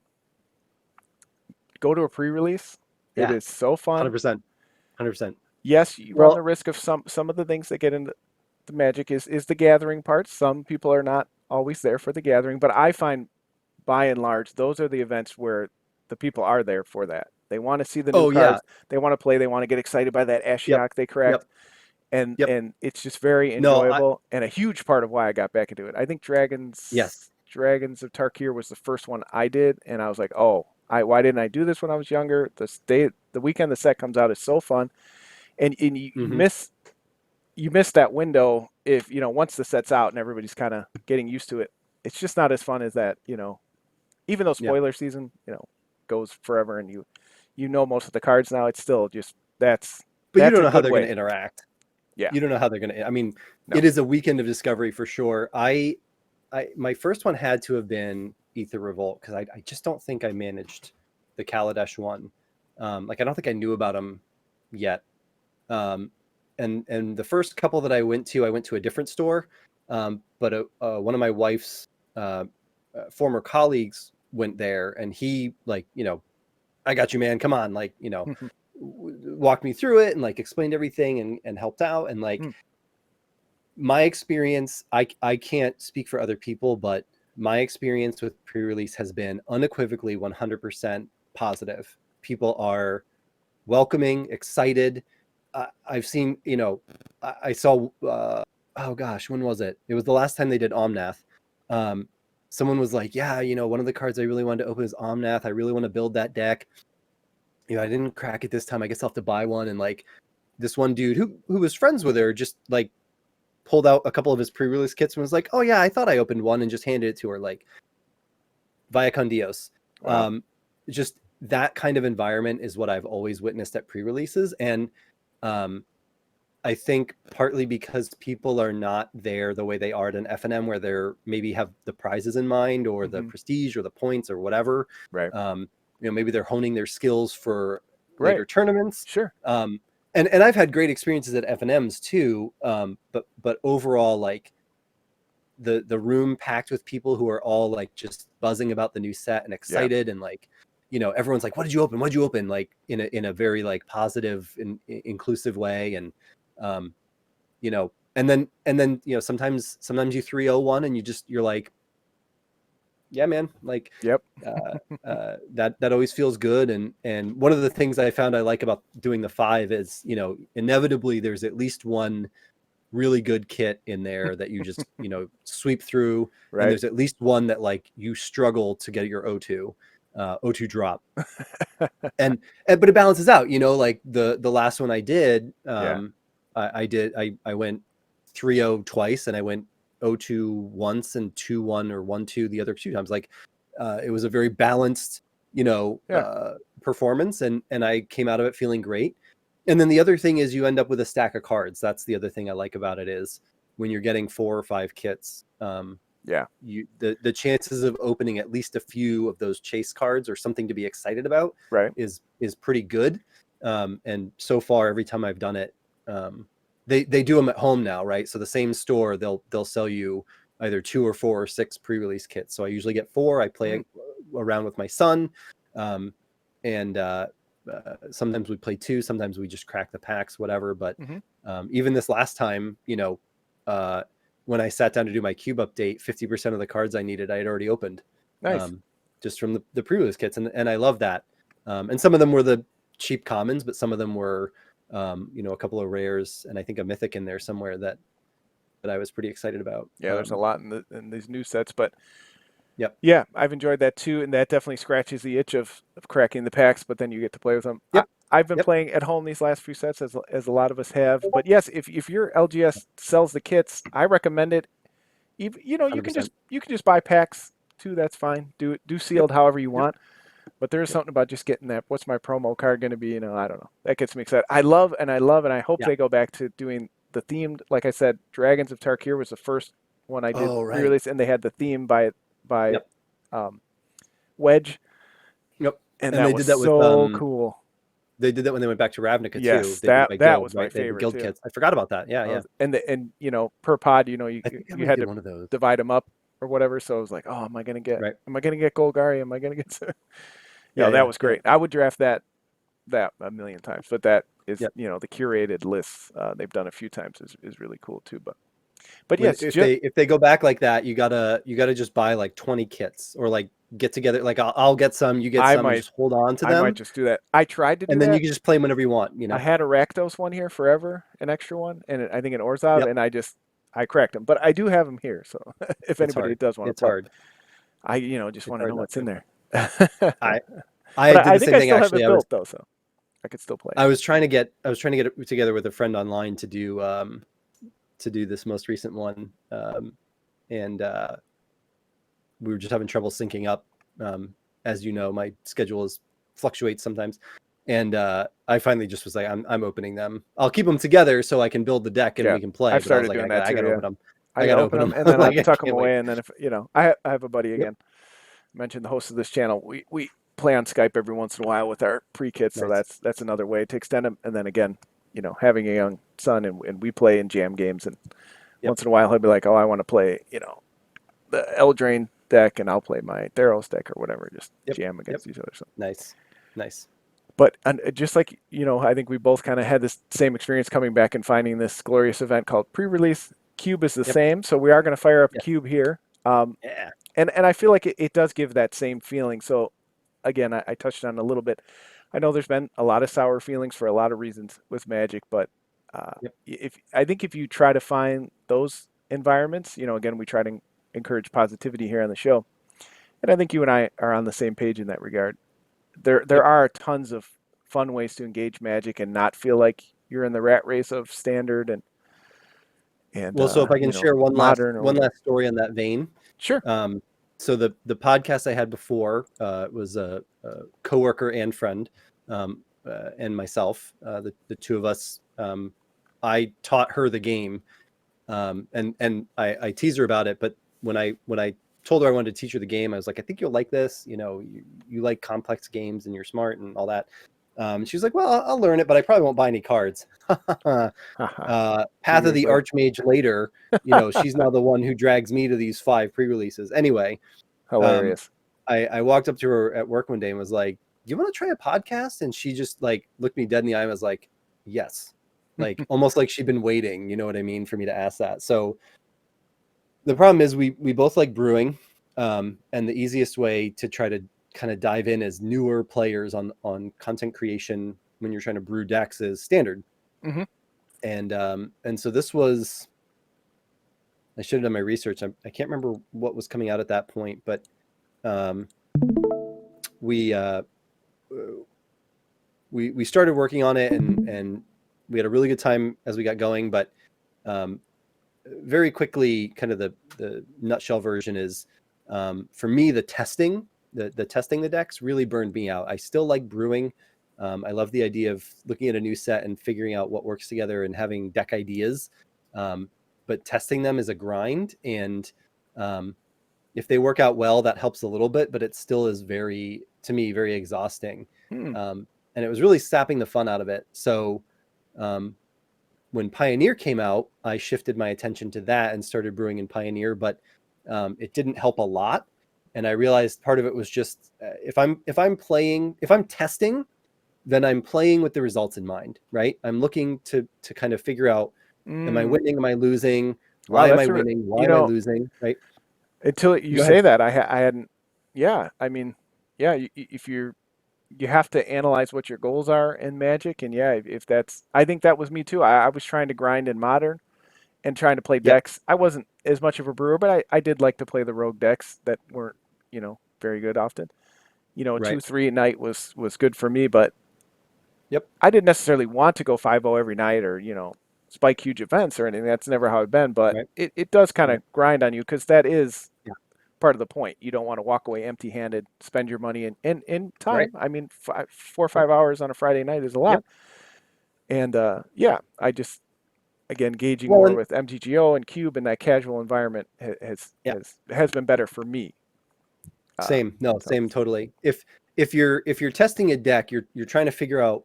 go to a pre-release. It Yeah, is so fun. 100%, 100%. Yes, you run Well, the risk of some of the things that get into the Magic is the gathering part. Some people are not always there for the gathering, but I find by and large those are the events where the people are there for that. They want to see the new oh yeah, cards. They want to play. They want to get excited by that yep, Ashiok they yep, cracked, and yep. and it's just very No, I enjoyable and a huge part of why I got back into it. I think yes. Dragons of Tarkir was the first one I did, and I was like, oh, why didn't I do this when I was younger? The weekend the set comes out is so fun, and Hmm. you miss that window if once the set's out and everybody's kind of getting used to it. It's just not as fun as that. Even though Yeah, spoiler season goes forever and you know most of the cards now, it's still just but you that's don't a know how good they're going way. to interact. Yeah. You don't know how they're going to. I mean, No. it is a weekend of discovery for sure. I my first one had to have been Ether Revolt because I just don't think I managed the Kaladesh one. Like I don't think I knew about them yet. Um, and the first couple that I went to a different store. But one of my wife's uh, former colleagues went there, and he like I got you, man. Come on, like walked me through it and like explained everything and helped out and like Mm. my experience. I can't speak for other people, but my experience with pre-release has been unequivocally 100% positive. People are welcoming, excited. I've seen, I saw, oh gosh, when was it? It was the last time they did Omnath. Um, Someone was like, yeah, one of the cards I really wanted to open is Omnath. I really want to build that deck. I didn't crack it this time. I guess I'll have to buy one. And like this one dude who was friends with her just like pulled out a couple of his pre-release kits and was like, oh yeah, I thought I opened one and just handed it to her like via con Dios. Wow. Just that kind of environment is what I've always witnessed at pre-releases. And um, I think partly because people are not there the way they are at an FNM where they're maybe have the prizes in mind or the Hmm. prestige or the points or whatever. Right. Um, maybe they're honing their skills for Right. later tournaments. Sure. Um, and I've had great experiences at FNMs too. But overall, like the room packed with people who are all like just buzzing about the new set and Yeah. excited, and like, everyone's like, what did you open? What did you open? Like in a very like positive and inclusive way. And and then sometimes you 301 and you're like, yeah, man, like Yep. that always feels good. And one of the things I found I like about doing the 5 is, inevitably there's at least one really good kit in there that you just sweep through, and Right. there's at least one that like you struggle to get your O2 drop. And but it balances out, like the last one I did. Yeah. I went 3-0 twice, and I went 0-2 once, and 2-1 or 1-2 the other 2 times. Like it was a very balanced, Yeah. performance, and I came out of it feeling great. And then the other thing is you end up with a stack of cards. That's the other thing I like about it, is when you're getting 4 or 5 kits, Yeah. the chances of opening at least a few of those chase cards or something to be excited about Right. is pretty good. And so far, every time I've done it, they do them at home now, right? So the same store, they'll sell you either 2 or 4 or 6 pre-release kits. So I usually get 4. I play around with my son, and sometimes we play 2, sometimes we just crack the packs, whatever. But Hmm. even this last time, when I sat down to do my cube update, 50% of the cards I needed I had already opened, Nice. just from the pre-release kits, and I love that. And some of them were the cheap commons, but some of them were a couple of rares, and I think a mythic in there somewhere that I was pretty excited about. Yeah, there's a lot in these new sets, but Yep. yeah, I've enjoyed that too, and that definitely scratches the itch of cracking the packs. But then you get to play with them. Yep. I've been Yep. playing at home these last few sets, as a lot of us have. But yes, if your LGS sells the kits, I recommend it. Even, you 100%. you can just buy packs too. That's fine. Do Yep. sealed however you Yep. want. But there's Yep. something about just getting that. What's my promo card going to be? I don't know. That gets me excited. I love, and I hope Yeah. they go back to doing the themed. Like I said, Dragons of Tarkir was the first one I did Oh, right. pre-release, and they had the theme by Yep. um, Wedge, Yep. and And that they was did that with so cool. they did that when they went back to Ravnica too. Yes, They did it by that guild, was my right? They had the favorite guild too. kits. I forgot about that. Yeah, yeah. And per pod, I think I you might had get to one of those. divide them up or whatever. So I was like, oh, Right. am I gonna get Golgari? Am I gonna get? Yeah, That yeah, was yeah. great. I would draft that a million times. But that is, Yep. the curated lists they've done a few times is really cool too. But When yes, just if they go back like that, you gotta just buy like 20 kits, or like get together. Like I'll get some, you get I some, and might just hold on to I might them, just do that. I tried to do and then you that. can just play them whenever you want. I had a Rakdos one here forever, an extra one, and I think an Orzhov, Yep. and I cracked them. But I do have them here, so if It's anybody hard. does want to It's play, hard. I just It's want to know hard not what's in to. there. I But I did I the think same I thing still have actually. it built though, so I could still play. I was trying to get it together with a friend online to do this most recent one, and we were just having trouble syncing up. As you know, my schedule fluctuates sometimes, and I finally just was like, I'm opening them. I'll keep them together so I can build the deck and Yeah, we can play. I've But I was started like, doing that I too. gotta Yeah, open them. I I gotta open open them them. and then I Like I tuck them can't wait. away, and then if I have a buddy Yep. again. Mentioned the host of this channel. We play on Skype every once in a while with our pre-kits, so Nice. that's another way to extend them. And then again, having a young son, and we play in jam games, and Yep. once in a while he'll be like, "Oh, I want to play, the Eldraine deck, and I'll play my Theros deck or whatever, just Yep. jam Yep. against each other." So, Nice. Nice. but just like I think we both kind of had this same experience coming back and finding this glorious event called pre-release. Cube is the Yep. same, so we are going to fire up Yes. Cube here. Um, Yeah. and I feel like it does give that same feeling. So again, I touched on it a little bit. I know there's been a lot of sour feelings for a lot of reasons with Magic, but Yep. if you try to find those environments, again, we try to encourage positivity here on the show, and I think you and I are on the same page in that regard. There Yep. are tons of fun ways to engage Magic and not feel like you're in the rat race of standard and Well, so if I can share modern or one whatever. last story on that vein. Sure. So the podcast I had before was a coworker and friend, and myself. The two of us. I taught her the game, and I teased her about it. But when I told her I wanted to teach her the game, I was like, I think you'll like this. You like complex games and you're smart and all that. She was like, "Well, I'll learn it, but I probably won't buy any cards." Haha. Two Path of years the later. Archmage later, she's now the one who drags me to these 5 pre-releases. Anyway, um, Hilarious. I walked up to her at work one day and was like, "Do you want to try a podcast?" And she just like looked me dead in the eye and was like, "Yes." Like almost like she'd been waiting, you know what I mean, for me to ask that. So the problem is we both like brewing, and the easiest way to try to kind of dive in as newer players on content creation when you're trying to brew decks is standard. Hmm. And so this was, I should have done my research. I can't remember what was coming out at that point, but um, we we started working on it, and we had a really good time as we got going. But um, very quickly, kind of the nutshell version is, for me, the testing the decks really burned me out. I still like brewing. I love the idea of looking at a new set and figuring out what works together and having deck ideas. Um, but testing them is a grind, and um, if they work out well, that helps a little bit, but it still is very, to me, very exhausting. Hmm. And it was really sapping the fun out of it. So um, when Pioneer came out, I shifted my attention to that and started brewing in Pioneer, but it didn't help a lot. And I realized part of it was just if I'm testing, then I'm playing with the results in mind, right? I'm looking to kind of figure out, am I Mm. winning? Am I losing? Wow, Why am I that's a winning? Why you am I know losing? Right? until you Go ahead. say that I hadn't. Yeah, I mean, yeah. If you have to analyze what your goals are in Magic, and yeah, if that's I think that was me too. I was trying to grind in Modern and trying to play Yep. decks. I wasn't as much of a brewer, but I did like to play the rogue decks that weren't very good often. Right. 2-3 at night was good for me, but Yep. I didn't necessarily want to go 5-0 every night or spike huge events or anything. That's never how I've been, but Right. it does kind Right. of grind on you because that is Yeah. part of the point. You don't want to walk away empty-handed, spend your money in Right. time. I mean, 4 or Yep. 5 hours on a Friday night is a Yep. lot. And yeah, I just again gauging Well, more and with MTGO and Cube in that casual environment has yeah, has been better for me. Uh, same. No, so same. Totally. If you're testing a deck, you're trying to figure out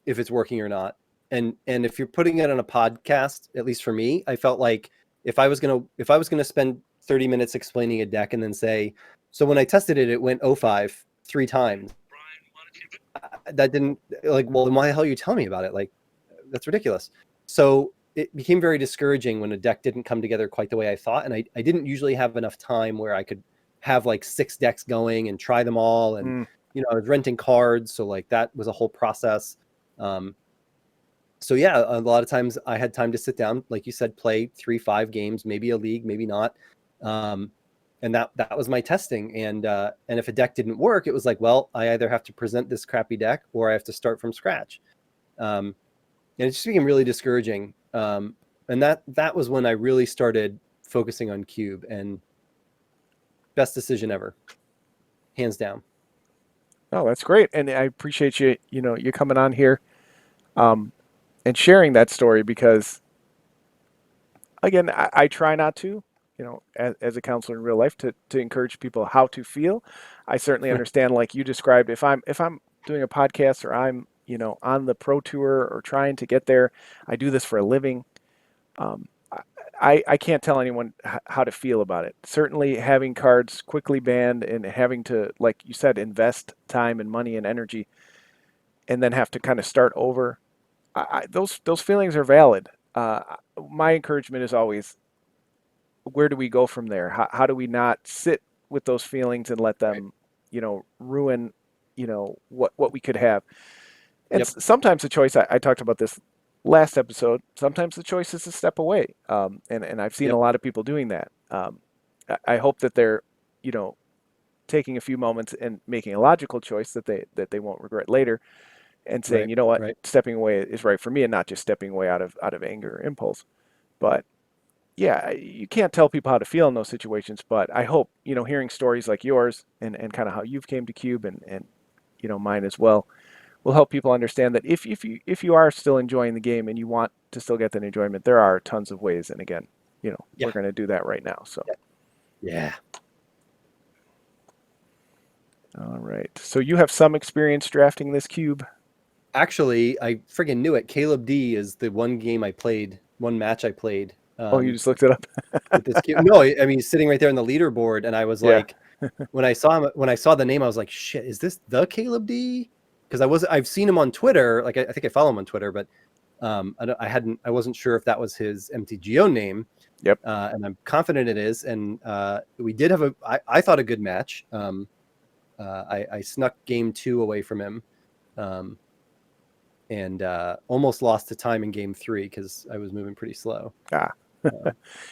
if it's working or not. And if you're putting it on a podcast, at least for me, I felt like if I was gonna spend 30 minutes explaining a deck and then say, so when I tested it, it went 05 3 times. That didn't, like, well, then why the hell are you telling me about it? Like, that's ridiculous. So it became very discouraging when a deck didn't come together quite the way I thought. And I didn't usually have enough time where I could have like 6 decks going and try them all. And, mm, I was renting cards. So like that was a whole process. Um, so yeah, a lot of times I had time to sit down, like you said, play 3, 5 games, maybe a league, maybe not. Um, and that was my testing. And if a deck didn't work, it was like, well, I either have to present this crappy deck or I have to start from scratch. Um, and it just became really discouraging. And that was when I really started focusing on Cube, and best decision ever, hands down. no, that's great, and I appreciate you coming on here um, and sharing that story because again, I try not to, as a counselor in real life, to encourage people how to feel. I certainly understand, like you described, if I'm doing a podcast or I'm on the pro tour or trying to get there, I do this for a living. Um, I can't tell anyone how to feel about it. Certainly, having cards quickly banned and having to, like you said, invest time and money and energy, and then have to kind of start over. Those feelings are valid. My encouragement is always where do we go from there? How do we not sit with those feelings and let Right. them, ruin, what we could have? And Yep. sometimes the choice, I talked about this last episode, sometimes the choice is to step away. And I've seen a Yep. lot of people doing that. I hope that they're, you know, taking a few moments and making a logical choice that they won't regret later and saying, Right. you know what, Right. stepping away is right for me and not just stepping away out of anger or impulse. But yeah, you can't tell people how to feel in those situations, but I hope, hearing stories like yours and kind of how you've came to Cube and mine as well will help people understand that if you are still enjoying the game and you want to still get that enjoyment, there are tons of ways. And again, Yeah. we're going to do that right now. So, Yeah. Yeah. all right. So you have some experience drafting this cube. Actually, I friggin' knew it. Caleb D is the one match I played Oh, you just looked it up. with this kid. No, I mean, he's sitting right there on the leaderboard, and I was Yeah. like, when I saw the name, I was like, shit, is this the Caleb D? Because I've seen him on Twitter. Like, I think I follow him on Twitter, but I wasn't sure if that was his MTGO name. Yep. And I'm confident it is. And we did have I thought a good match. I snuck game 2 away from him. And almost lost to time in game 3 because I was moving pretty slow. Ah. Uh,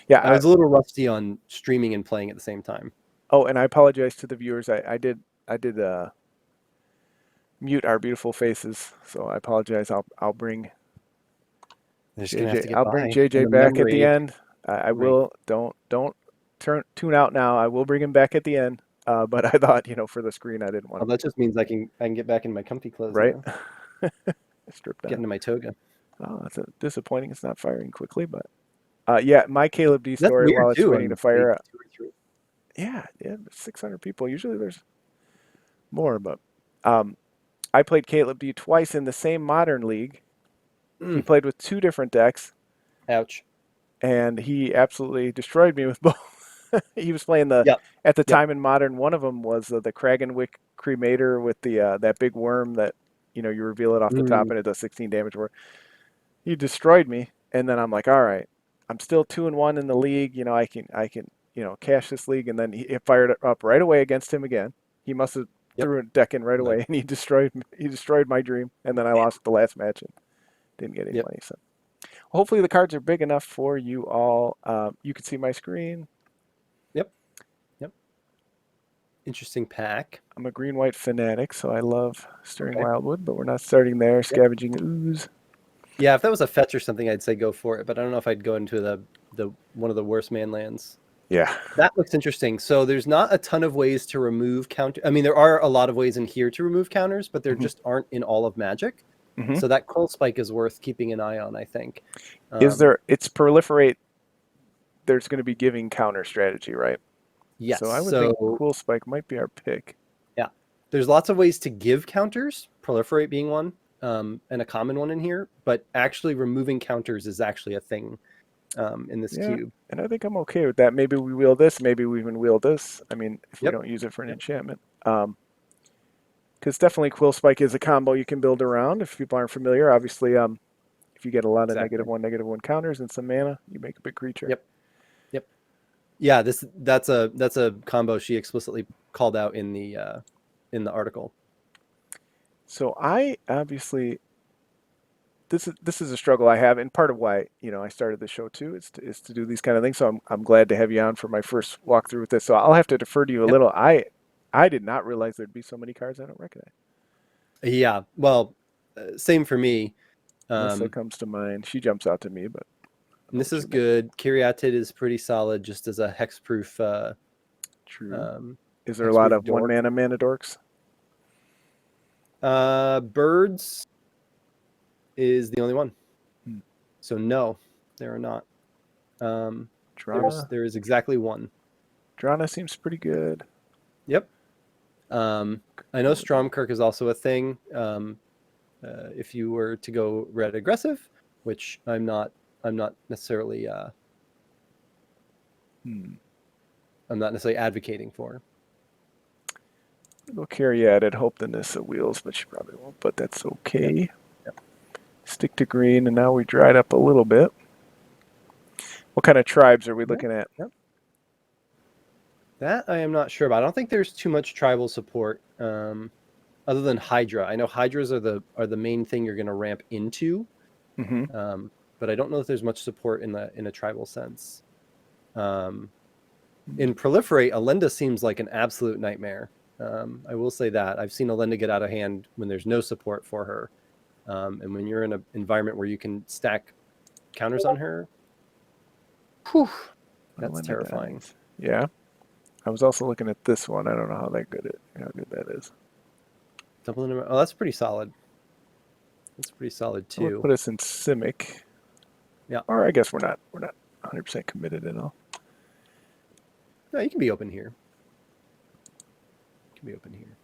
Yeah. I was a little rusty on streaming and playing at the same time. Oh, and I apologize to the viewers. I did mute our beautiful faces, so I apologize. I'll bring They're just gonna have JJ. to get I'll bring by in JJ the back at the memory. end. I Right. will. Don't tune out now. I will bring him back at the end. But I thought, for the screen, I didn't want Well, him that just means I can get back in my comfy clothes right. now. Stripped Get down. into my toga. Oh, that's disappointing. It's not firing quickly, but yeah, my Caleb D That's story weird while it's too. waiting to On day fire. 2 or 3. Yeah, 600 people. Usually there's more, but I played Caleb D twice in the same modern league. He Mm, played with 2 different decks, ouch. and he absolutely destroyed me with both. He was playing Yep. at the Yep. time in modern. One of them was the Kragenwick Cremator with the that big worm that you reveal it off the top Mm, and it does 16 damage. Where he destroyed me, and then I'm like, all right, I'm still 2-1 in the league. I can cash this league, and then he fired it up right away against him again. He must have yep. threw a deck in right Nice. away, and he destroyed my dream, and then I lost the last match and didn't get any Yep. money. So hopefully the cards are big enough for you all. You can see my screen. Yep. Yep. Interesting pack. I'm a green-white fanatic, so I love Stirring Okay. Wildwood, but we're not starting there. Yep. Scavenging Ooze. Yeah, if that was a fetch or something, I'd say go for it. But I don't know if I'd go into the one of the worst man lands. Yeah. That looks interesting. So there's not a ton of ways to remove counter. I mean, there are a lot of ways in here to remove counters, but there hmm just aren't in all of Magic. hmm So that Cold Spike is worth keeping an eye on, I think. Is there? It's Proliferate. There's going to be giving counter strategy, right? Yes. So I would think So Cool Spike might be our pick. yeah, there's lots of ways to give counters, Proliferate being one, and a common one in here. But actually removing counters is actually a thing in this Yeah, cube. and I think I'm okay with that. Maybe we wheel this. Maybe we even wheel this. I mean, if we Yep. don't use it for an Yep. enchantment. Because definitely Quill Spike is a combo you can build around. If people aren't familiar, obviously, if you get a lot of Exactly. -1/-1 counters and some mana, you make a big creature. Yep. Yep. Yeah. That's a combo she explicitly called out in the article. So I obviously this is a struggle I have, and part of why I started the show too is to do these kind of things. So I'm glad to have you on for my first walkthrough with this. So I'll have to defer to you a Yep. little. I did not realize there'd be so many cards I don't recognize. Yeah. Well, same for me. Melissa Um, comes to mind. She jumps out to me, but I don't and know this what is you meant. good. Kyriatid is pretty solid, just as a hexproof True. um, Is there a lot hexproof of one dork. mana dorks? Birds is the only one. Hmm. So no, there are not. Drana. There is exactly one. Drana seems pretty good. Yep. I know Stromkirk is also a thing. If you were to go red aggressive, which I'm not necessarily. Hmm. I'm not necessarily advocating for. We'll carry at it. Hope the Nissa wheels, but she probably won't. But that's Yep. okay. Yep. Stick to green, and now we dried up a little bit. What kind of tribes are we Yep. looking at? Yep. That I am not sure about. I don't think there's too much tribal support, other than Hydra. I know Hydras are the main thing you're going to ramp into, Mm-hmm. but I don't know if there's much support in a tribal sense. In Proliferate, Alenda seems like an absolute nightmare. I will say that I've seen Alenda get out of hand when there's no support for her, and when you're in an environment where you can stack counters on her, whew, that's terrifying. Yeah. I was also looking at this one. I don't know how good that is. Oh, that's pretty solid. That's pretty solid That would too. put us in Simic. Yeah. Or I guess we're not 100% committed at all. No, you can be open here. You can be open here.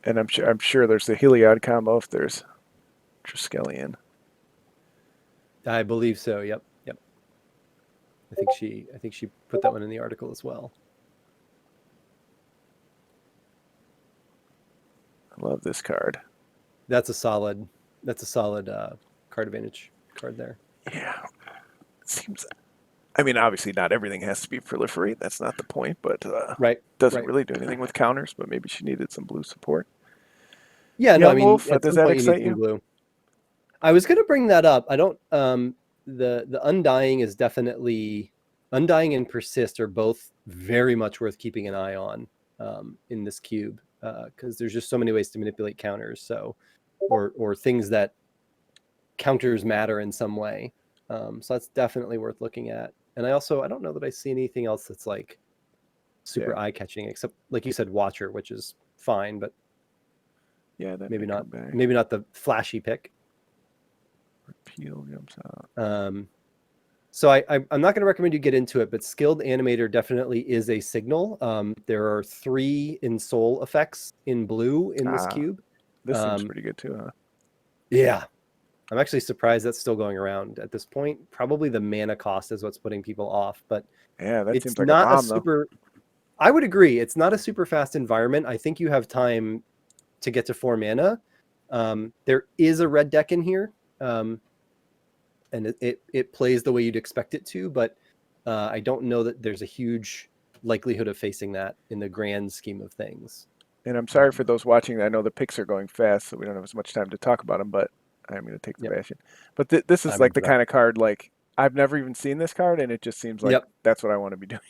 And I'm sure there's the Heliod combo if there's Triskelion. I believe so. Yep. Yep. I think she put that one in the article as well. I love this card. That's a solid. That's a solid card advantage card there. Yeah. It seems. I mean, obviously, not everything has to be proliferate. That's not the point, but Right. doesn't Right. really do anything with counters. But maybe she needed some blue support. Yeah. No. I Young mean, Wolf, at does some that point you need excite some you? blue. I was gonna bring that up. I don't. The Undying is definitely Undying and Persist are both very much worth keeping an eye on in this cube because there's just so many ways to manipulate counters. So, or things that counters matter in some way. So that's definitely worth looking at. And I don't know that I see anything else that's like Yeah. super eye catching, except like you said, Watcher, which is fine, but Yeah, that may maybe not come back. maybe not the flashy pick. Repeal jumps out. So I'm not going to recommend you get into it, but Skilled Animator definitely is a signal. There are 3 in soul effects in blue in this Ah, cube. this seems pretty good too, huh? Yeah, I'm actually surprised that's still going around at this point. Probably the mana cost is what's putting people off, but Yeah, that it's seems like a not a bomb though. super. I would agree. It's not a super fast environment. I think you have time to get to 4 mana. There is a red deck in here. And it plays the way you'd expect it to, but I don't know that there's a huge likelihood of facing that in the grand scheme of things. And I'm sorry for those watching. I know the picks are going fast, so we don't have as much time to talk about them. But I'm going to take the Yep, Bastion. But this is I'm in like for the that. kind of card like I've never even seen this card, and it just seems like Yep, that's what I want to be doing.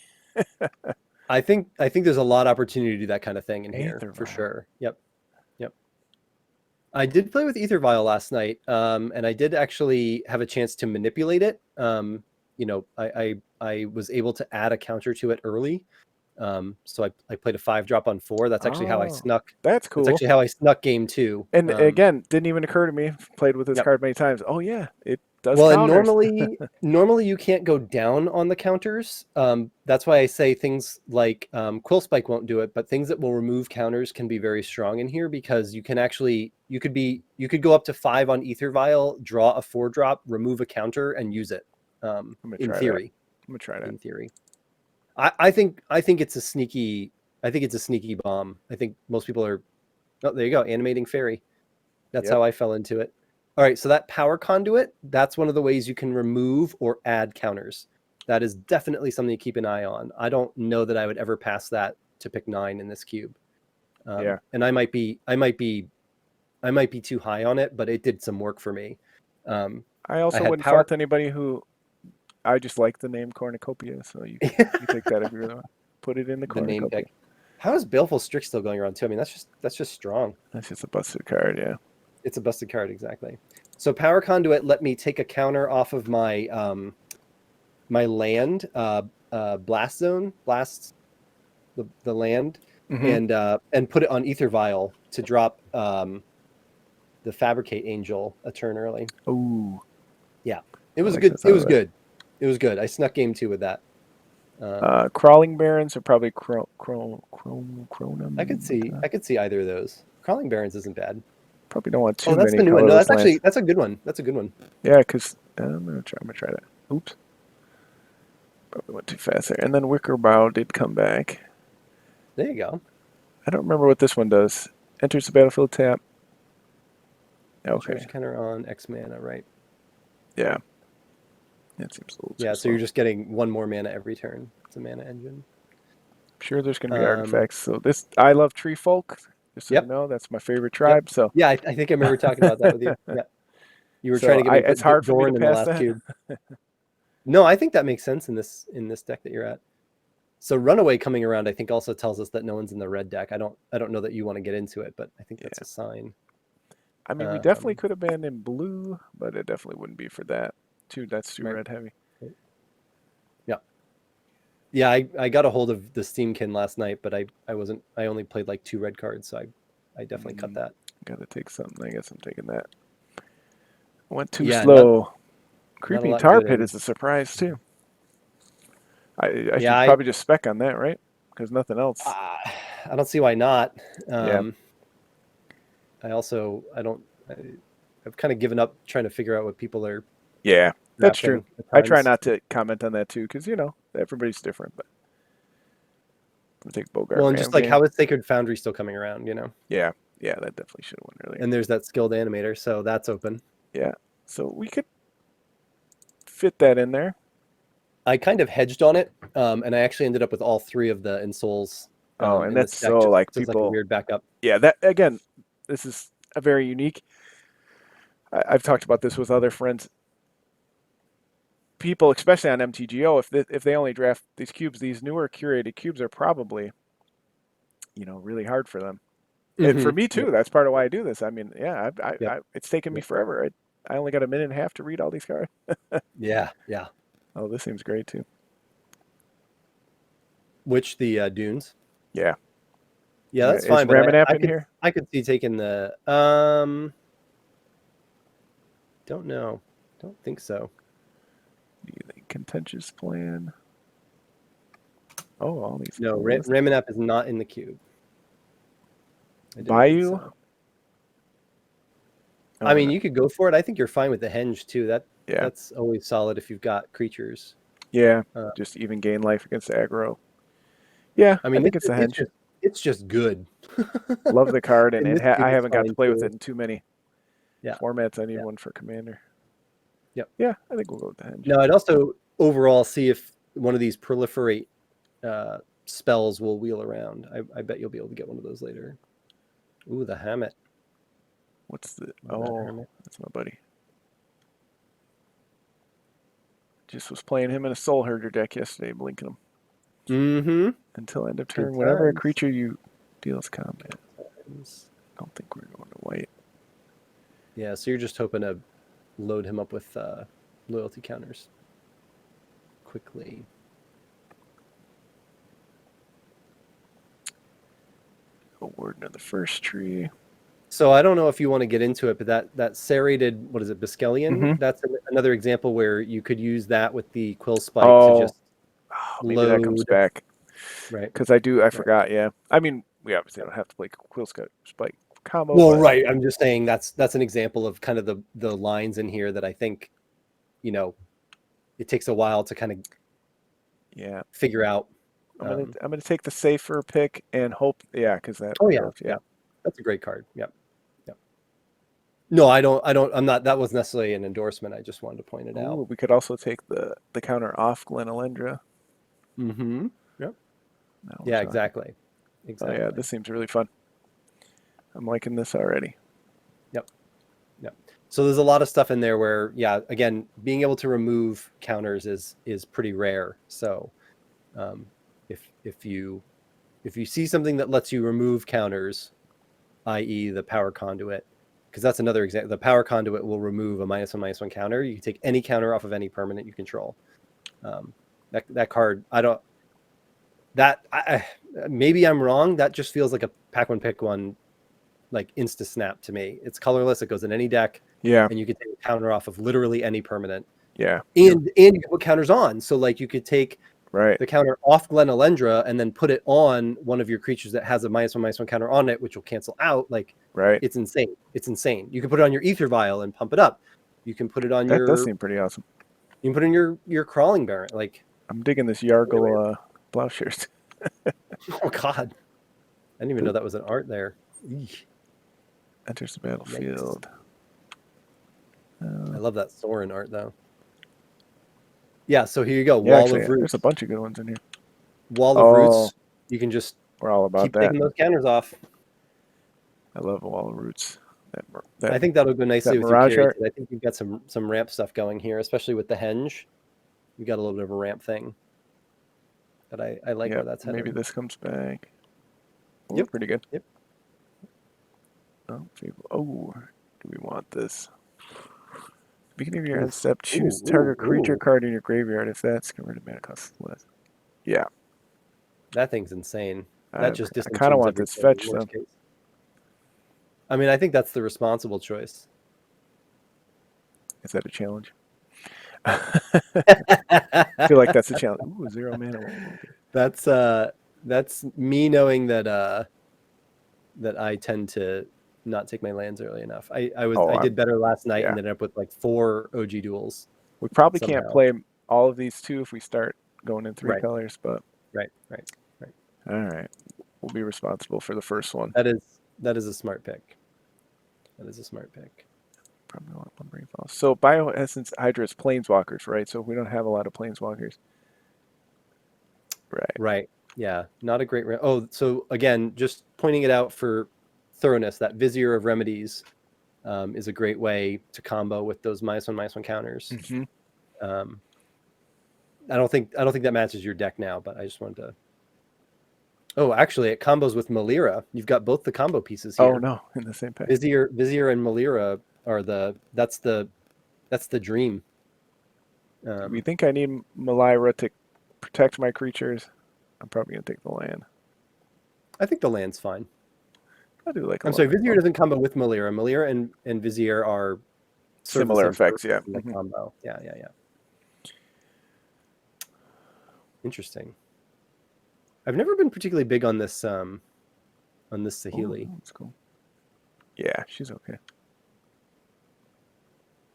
I think there's a lot of opportunity to do that kind of thing in here Aether for Vial. sure. Yep, yep. I did play with Ether Vial last night, and I did actually have a chance to manipulate it. I was able to add a counter to it early. So I played a 5-drop on 4. That's actually how I Oh, snuck. that's That's cool. actually how I snuck game 2. And again, didn't even occur to me. Played with this Yep. card many times. Oh yeah, it does Well, and counters. normally you can't go down on the counters. That's why I say things like Quill Spike won't do it, but things that will remove counters can be very strong in here because you could go up to 5 on Ether Vial, draw a 4-drop, remove a counter, and use it. I'm gonna In try that. theory, I'm gonna try that. in theory, I think it's a sneaky. I think it's a sneaky bomb. I think most people are. Oh, there you go, animating fairy. That's Yep. how I fell into it. All right, so that power conduit, that's one of the ways you can remove or add counters. That is definitely something to keep an eye on. I don't know that I would ever pass that to pick 9 in this cube. Yeah. And I might be too high on it, but it did some work for me. I I also had wouldn't power. fault anybody who I just like the name Cornucopia, so you take that if you really want. Put it in the The name Cornucopia. pick. How is Baleful Strix still going around too? I mean, that's just strong. That's just a busted card, yeah. It's a busted card, exactly. So power conduit let me take a counter off of my my land, blast zone, blast the land, Mm-hmm. and put it on Ether Vial to drop the Fabricate Angel a turn early. Ooh, Yeah, it I was like good. the It sound was of that. good. It was good. I snuck game 2 with that. Crawling Barons are probably I could Chronum. see. I could see either of those. Crawling Barons isn't bad. Probably don't want Oh, too that's many the new one. No, colorless lands. that's a good one. That's a good one. Yeah, because I'm gonna try that. Oops, probably went too fast there. And then Wicker Bow did come back. There you go. I don't remember what this one does. Enters the battlefield tap. Okay, Charge counter on X mana, right? yeah, that seems a little too Yeah, so you're slow. just getting 1 more mana every turn. It's a mana engine. Sure, there's gonna be Um, artifacts. So this, I love Tree Folk. Just so you yep, know, that's my favorite yep. tribe. So, Yeah, I think I remember talking about that with you. Yeah, you were trying so to get me to it's put hard for me to Doran in the pass last that. cube. No, I think that makes sense in this deck that you're at. So Runaway coming around, I think also tells us that no one's in the red deck. I don't know that you want to get into it, but I think that's Yeah. a sign. I mean, we definitely Um, could have been in blue, but it definitely wouldn't be for that. That's too right. red heavy. Yeah. Yeah, I got a hold of the Steamkin last night, but I only played like 2 red cards, so I definitely cut that. Gotta take something. I guess I'm taking that. Went too Yeah, slow. not a Creeping lot Tar good Pit in. is a surprise too. I Yeah, should probably just spec on that, right? Because nothing else. I don't see why not. Yeah. Um, I also I don't. I've kind of given up trying to figure out what people are Yeah, that's true. drafting at I try times. not to comment on that too, because everybody's different. But I think Bogart Well, and Ram just like game. how is Sacred Foundry still coming around, you know? Yeah, yeah, that definitely should have went earlier. And there's that skilled animator, so that's open. Yeah, so we could fit that in there. I kind of hedged on it, and I actually ended up with all three of the Insouls Oh, and in this that's deck, so just like as like a people. weird backup. Yeah, that again, this is a very unique. I've talked about this with other friends. People, especially on MTGO, if they only draft these cubes, these newer curated cubes are probably really hard for them. For Mm-hmm. me Yep. too. That's part of why I do this. I mean, yeah, Yep. it's taken me Yep. forever. I only got a minute and a half to read all these cards. Yeah. Yeah. Oh, this seems great too. Which the Dunes? Yeah, Yeah, yeah. that's Is fine, but Ramanap in here? I could see taking the don't know. Don't think so. Do you think contentious plan? Oh, all these No, cool lists. Ramanap is not in the cube. I didn't think Bayou? so. I Oh mean, no. you could go for it. I think you're fine with the henge too. Yeah, That's always solid if you've got creatures. yeah. Uh, Just even gain life against aggro. Yeah, I I mean, think it's a henge. it's just good. Love the card, and In this I cube, it's haven't got to fine play with too. it in too many Yeah, formats. I need yeah, one for commander. yep. Yeah, I think we'll go with the henge. Now, I'd also overall see if one of these proliferate spells will wheel around. I bet you'll be able to get one of those later. Ooh, the Hammett. What's the? Love that Oh, Hermit. that's my buddy. Just was playing him in a Soul Herder deck yesterday, blinking him Mm-hmm. until end of Good turn. Whenever a times. creature you deals combat, I don't think we're going to white. Yeah, so you're just hoping to load him up with loyalty counters quickly. A Warden of the First Tree. So I don't know if you want to get into it, but that serrated, what is it, Biskellian? Mm-hmm. That's another example where you could use that with the Quill Spike to Oh, just maybe that comes load, back right? because I Right. forgot. Yeah, I mean, we obviously don't have to play Quill Spike combo, Well, but right. I'm just saying that's an example of kind of the lines in here that I think, you know, it takes a while to kind of yeah, figure out. I'm gonna take the safer pick and hope. Yeah, because that Oh yeah, goes. Yeah. yeah, that's a great card. Yep, yep. No, I don't. I'm not. That was necessarily an endorsement. I just wanted to point it out. Ooh, we could also take the counter off Glen Elendra. Mm-hmm. Yep. Now we're Yeah, talking. exactly. Oh yeah, Exactly. this seems really fun. I'm liking this already. Yep. Yep. So there's a lot of stuff in there where, yeah, again, being able to remove counters is pretty rare. So, um, if you see something that lets you remove counters, i.e., the power conduit, because that's another example. The power conduit will remove a -1/-1 counter. You can take any counter off of any permanent you control. That card, I don't. Maybe I'm wrong. That just feels like a pack one pick one, like insta snap to me. It's colorless. It goes in any deck, Yeah, and you can take a counter off of literally any permanent, yeah, and you can put counters on. So like you could take right, the counter off Glen Elendra and then put it on one of your creatures that has a -1/-1 counter on it, which will cancel out. Like right. it's insane. It's insane. You can put it on your Ether Vial and pump it up. You can put it on That does your seem pretty awesome. you can put it in your Crawling Baron. Like I'm digging this anyway. Yargle Plowshares. Oh God, I didn't even know that was an art there. Eesh. Enters the Yikes. battlefield. I love that Sorin art though. Yeah, so here you go. Yeah, Wall actually, of there's a Roots. bunch of good ones in here. Wall of Oh, Roots. You can just we're all about keep that. taking those counters off. I love Wall of Roots. That I think that'll go that nicely with your Mirage art. curated. I think you've got some ramp stuff going here, especially with the henge. You got a little bit of a ramp thing. But I like where Yep, that's maybe headed. this comes back. Oh, Yep. pretty good. Yep. Oh, do we want this? Beginning of your end Oof. step, Ooh, choose ooh, target creature ooh. card in your graveyard. If that's converted mana cost less. Yeah, That thing's insane. That I, just I kind of disentunes want this everything in fetch though. worst case. I mean, I think that's the responsible choice. Is that a challenge? I feel like that's a challenge. Ooh, 0 mana. That's me knowing that that I tend to not take my lands early enough. Oh, I did better last night yeah. and ended up with like 4 OG duels We probably can't somehow. play all of these two if we start going in three Right, colors, but right, right, right. all right. We'll be responsible for the first one. That is a smart pick. That is a smart pick. Probably want one rainfall. So Bioessence Hydra is planeswalkers, right? So we don't have a lot of planeswalkers. Right. Right. Yeah. Not a great. Oh, so again, just pointing it out for thoroughness, that Vizier of Remedies is a great way to combo with those -1/-1 counters. Mm-hmm. Um, I don't think that matches your deck now, but I just wanted to. Oh, actually, it combos with Malira. You've got both the combo pieces Oh here. no, in the same pack. Vizier and Malira are that's the dream. Do we Um, think I need Malira to protect my creatures? I'm probably gonna take the land. I think the land's fine. I do like a I'm one sorry, Vizier rainfall. doesn't combo with Malira. Malira and Vizier are serve the Similar same effects, yeah. purpose in the Mm-hmm. combo. Yeah, yeah, yeah. Interesting. I've never been particularly big on this Oh, Saheeli. that's cool. Yeah, she's okay.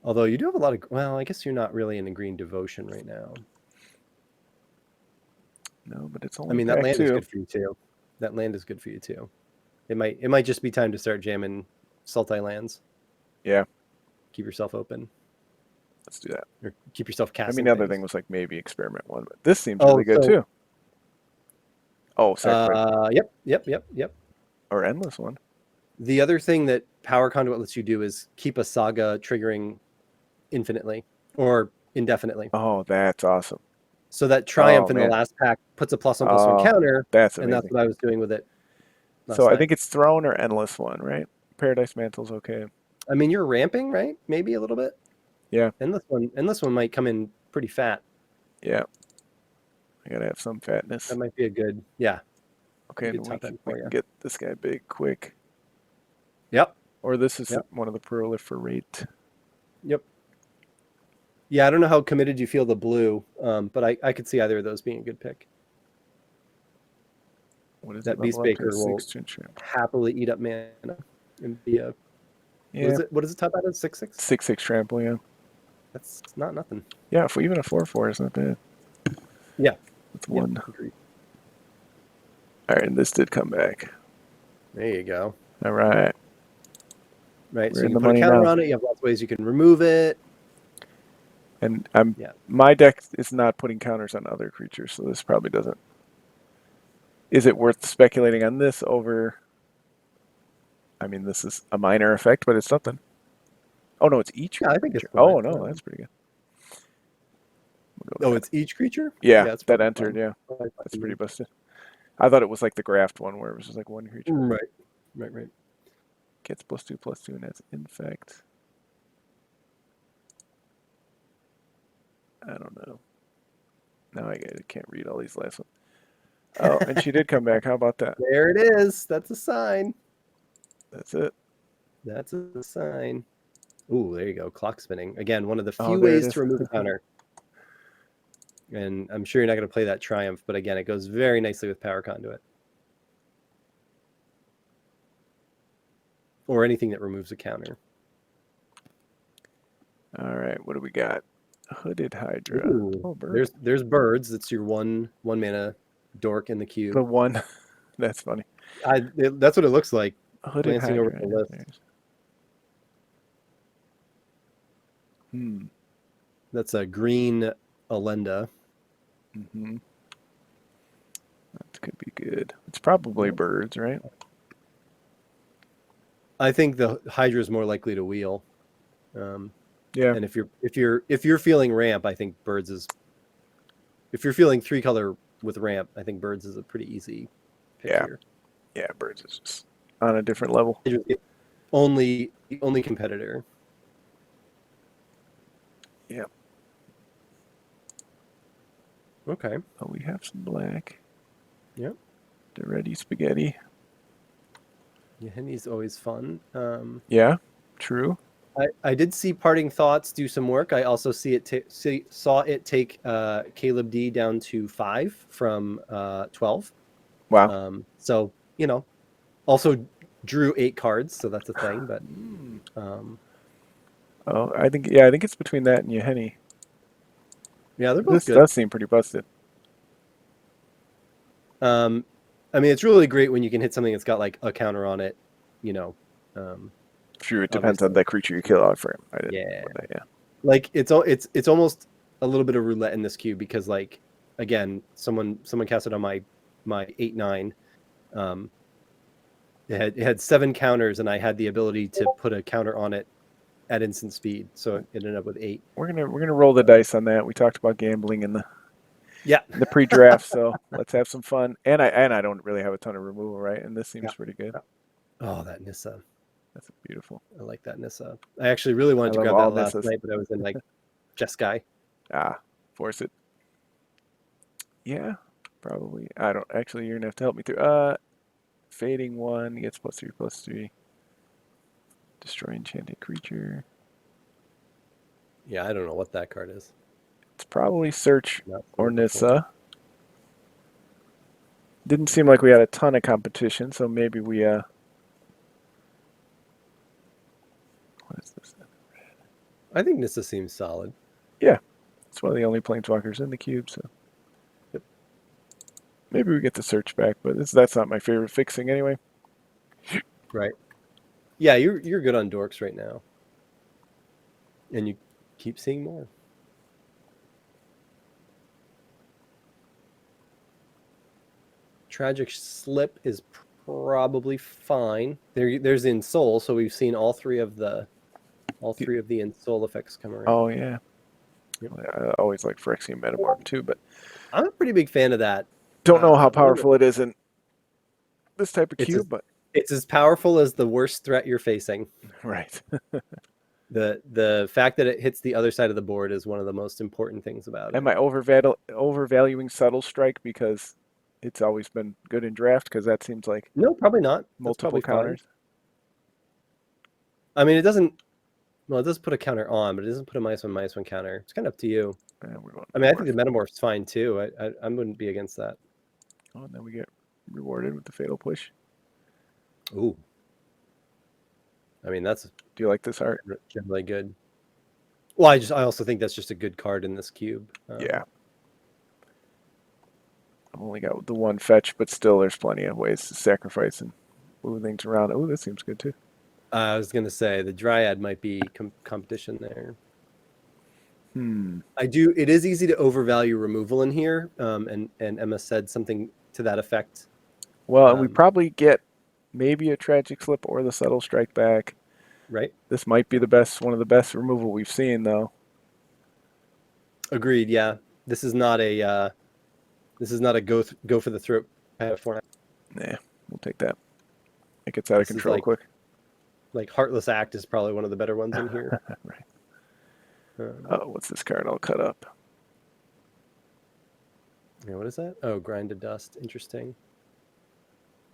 Although you do have a lot of well, I guess you're not really in a green devotion right now. No, but it's I only mean that pack land is two. good for you too. That land is good for you too. It might just be time to start jamming Sultai lands. Yeah, Keep yourself open. let's do that. Or keep yourself I mean, casting the other things. thing was like maybe experiment one, but this seems Oh, really good so too. Oh, sacrifice yep. or endless one. The other thing that Power Conduit lets you do is keep a saga triggering infinitely or indefinitely. Oh, that's awesome. So that Oh Triumph in the man. last pack puts a +1/+1 Oh, counter, that's and that's amazing. what I was doing with it So last I night. think it's throne or endless one, right? Paradise Mantle's okay. I mean, you're ramping, right? Maybe a little bit. Yeah, Endless one might come in pretty fat. yeah. I gotta have some That fatness. might be a good, yeah, Okay, a and good top end we for can you. get this guy big quick. Yep, Or this is yep, one of the proliferate. yep. Yeah, I don't know how committed you feel to blue, but I could see either of those being a good pick. What is it? That Level up to a Beastmaker will 6 to trample. happily eat up mana and be a what Yeah, is it? What is it top out at 6/6? 6/6 trample. Yeah, That's not nothing. yeah. For even a 4/4 is not bad. Yeah, That's yeah, one. agreed. All right, and this did come back. There you go. All right, Right, we're so in you the put a money counter now. on it. You have lots of ways you can remove it. And Yeah, my deck is not putting counters on other creatures, so this probably doesn't. Is it worth speculating on this over? I mean, this is a minor effect, but it's something. Oh no, it's each yeah, I think it's creature. fine. Oh no, that's pretty good. We'll go with Oh, that. it's each creature. Yeah, Yeah, it's that probably entered. fine. Yeah, Probably that's fine. pretty busted. I thought it was like the graft one where it was just like one creature. Right, right. Gets +2/+2 and has infect. I don't know. Now I can't read all these last ones. Oh, and she did come back. How about that? There it is. That's a sign. That's it. That's a sign. Ooh, there you go. Clock spinning. Again, one of the Oh, few there it ways is. to remove a counter. And I'm sure you're not going to play that Triumph, but again, it goes very nicely with Power Conduit. Or anything that removes a counter. All right, what do we got? Hooded Hydra. Ooh, Oh, bird. there's birds. That's your one mana dork in the The cube. one. That's funny. That's what it looks like. Hooded Glancing over Hydra. the Yeah, list. Hmm. That's a green Alenda. Mm-hmm. That could be good. It's probably birds, right? I think the Hydra is more likely to wheel. Yeah. And if you're feeling ramp, I think birds is. If you're feeling 3-color with ramp, I think birds is a pretty easy pick Yeah. here. Yeah, birds is just on a different level. The only competitor. Yeah. Okay. Oh, we have some black. Yep. The ready spaghetti. Yeah, Henny's always fun. Yeah, true. I did see Parting Thoughts do some work. I also saw it take Caleb D down to 5 from 12. Wow. So also drew 8 cards, so that's a thing. But Hmm. um, Oh, I think it's between that and Yeheni. yeah, they're both This good. does seem pretty busted. Um, I mean, it's really great when you can hit something that's got like a counter on it. You know, um, Sure, it depends on obviously, that creature you kill out for him. I didn't yeah. put that. Yeah. Like it's almost a little bit of roulette in this cube because like again, someone casted on my 8/9. Um, it had 7 counters, and I had the ability to put a counter on it at instant speed, so it ended up with 8. We're gonna roll the dice on that. We talked about gambling in the Yeah, pre-draft, so let's have some fun. And I don't really have a ton of removal, right? And this yeah. seems pretty good. Oh, that Nissa. That's beautiful. I like that Nissa. I actually really I wanted to love grab all that last Nissas. night, but I was in like Jeskai. Ah, force it. Yeah, probably. I don't actually. You're gonna have to help me through. Fading one gets +3/+3. Destroy enchanted creature. Yeah, I don't know what that card is. It's probably Search Not seen or it before. Nissa. Didn't seem like we had a ton of competition, so maybe we what is this? I think Nissa seems solid. Yeah, it's one of the only planeswalkers in the cube, so Yep. maybe we get the Search back, but that's not my favorite fixing anyway. Right. Yeah, you're good on dorks right now, and you keep seeing more. Tragic Slip is probably fine. There's in Soul, so we've seen all three of the in Soul effects come around. Oh yeah, Yep. I always like Phyrexian Metamorph too, but I'm a pretty big fan of that. don't know how One of the, powerful it is in this type of it's as cube, but it's as powerful as the worst threat you're facing. right. The fact that it hits the other side of the board is one of the most important things about Am it. I overvaluing Subtle Strike because it's always been good in draft? Because that seems like No, probably not. That's multiple probably fine. counters. I mean, it doesn't. Well, it does put a counter on, but it doesn't put a -1/-1 counter. It's kind of up to you. We're going I mean, I think north. the Metamorph's fine too. I wouldn't be against that. Oh, and then we get rewarded with the Fatal Push. Ooh. I mean, that's Do you like this art? generally good. Well, I also think that's just a good card in this cube. Yeah. I've only got the one fetch, but still there's plenty of ways to sacrifice and move things around. Oh, this seems good too. I was gonna say the Dryad might be competition there. I do. It is easy to overvalue removal in here, and Emma said something to that effect. Well, and we probably get maybe a Tragic Slip or the Subtle Strike back. Right. This might be one of the best removal we've seen, though. Agreed. Yeah. This is not a go for the throat kind of format. Nah, we'll take that. It gets out of This is control quick. like Heartless Act is probably one of the better ones in here. Right. Oh, what's this card all cut up? Yeah, what is that? Oh, Grind to Dust. Interesting.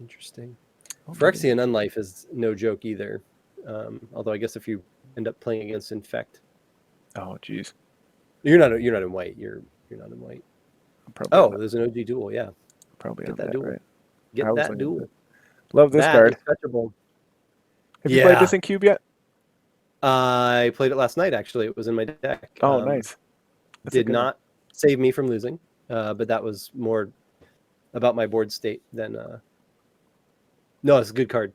Interesting. Oh, Phyrexian Unlife is no joke either. Although I guess if you end up playing against Infect, oh, geez. you're not in white. You're not in white. Oh, there's an OG duel. Yeah, probably get on that duel. right? Get that duel. Love this That card. is fetchable. Have you played this in Cube yet? I played it last night. Actually, it was in my deck. Oh, nice. Did not save me from losing, but that was more about my board state than. No, it's a good card,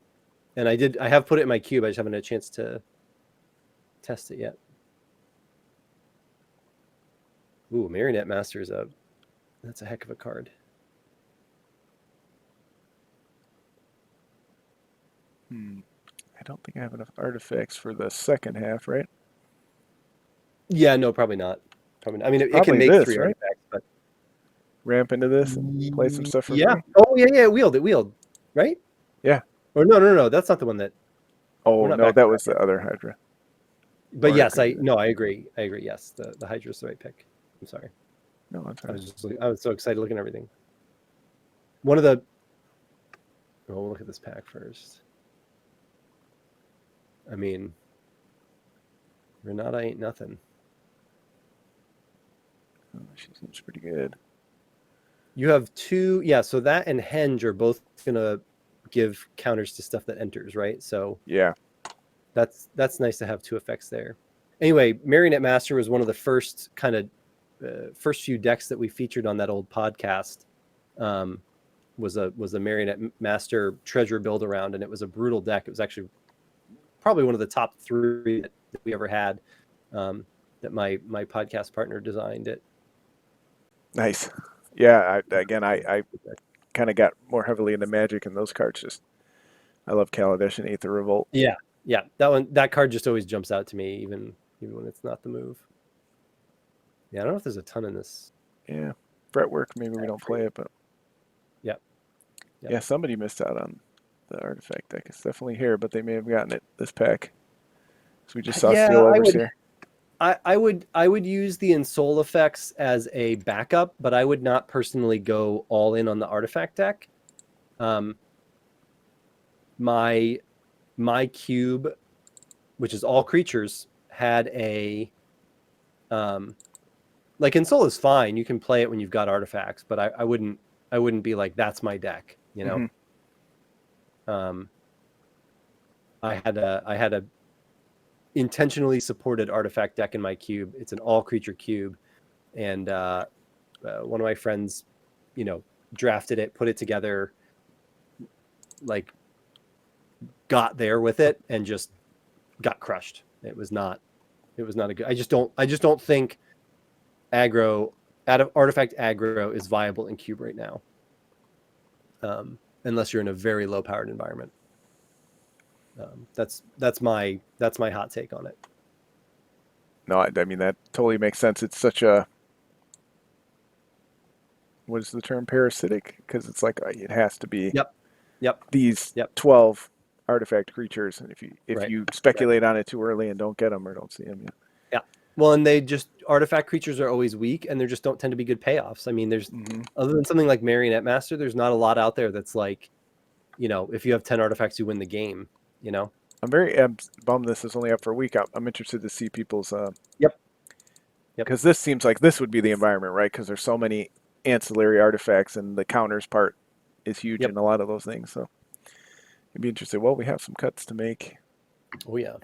and I have put it in my cube. I just haven't had a chance to test it yet. Ooh, Marionette Master's up. That's a heck of a card. I don't think I have enough artifacts for the second half, right? Yeah, no, probably not. Probably not. I mean, it can make this, 3 right? artifacts, but ramp into this and play some stuff for free. Oh yeah, wheeled, right? Yeah. Or no, that's not the one that. Oh no, that was the other Hydra. But yes, I agree. Yes, the Hydra's the right pick. I'm sorry. No, I'm sorry. I was so excited looking at everything. One of the. Oh, we'll look at this pack first. I mean, Renata ain't nothing. Oh, she seems pretty good. You have 2, yeah. So that and Henge are both gonna give counters to stuff that enters, right? So Yeah. that's nice to have 2 effects there. Anyway, Marionette Master was one of the first kind of first few decks that we featured on that old podcast. Was a Marionette Master treasure build around, and it was a brutal deck. It was actually probably one of the top 3 that we ever had. That my podcast partner designed it. Nice. Yeah. I kind of got more heavily into Magic, and those cards just I love Kaladesh and Aether Revolt. Yeah, yeah. That card just always jumps out to me, even when it's not the move. Yeah, I don't know if there's a ton in this. Yeah. Fretwork, maybe we don't play it, but Yep. Yep. yeah, somebody missed out on the artifact deck. It's definitely here, but they may have gotten it this pack. So we just saw Yeah, Steel Overseer. I would use the Ensoul effects as a backup, but I would not personally go all in on the artifact deck. My cube, which is all creatures, had a like Ensoul is fine. You can play it when you've got artifacts, but I wouldn't be like, that's my deck, you know. Mm-hmm. I had a intentionally supported artifact deck in my cube. It's an all creature cube, and one of my friends, drafted it, put it together, like got there with it, and just got crushed. It was not a good. I just don't think aggro out of artifact aggro is viable in cube right now, unless you're in a very low powered environment. That's my hot take on it. No, I mean that totally makes sense. It's such a what is the term, parasitic? Because it's like it has to be Yep. these Yep. 12 artifact creatures, and if Right. you speculate on it too early and don't get them or don't see them, Yeah. Well, and artifact creatures are always weak, and there just don't tend to be good payoffs. I mean, there's other than something like Marionette Master, there's not a lot out there that's like, if you have 10 artifacts, you win the game. I'm very bummed this is only up for a week. I'm interested to see people's Yep. because this seems like this would be the environment, right? Because there's so many ancillary artifacts, and the counters part is huge in a lot of those things. So you'd be interested. Well, we have some cuts to make. Oh yeah.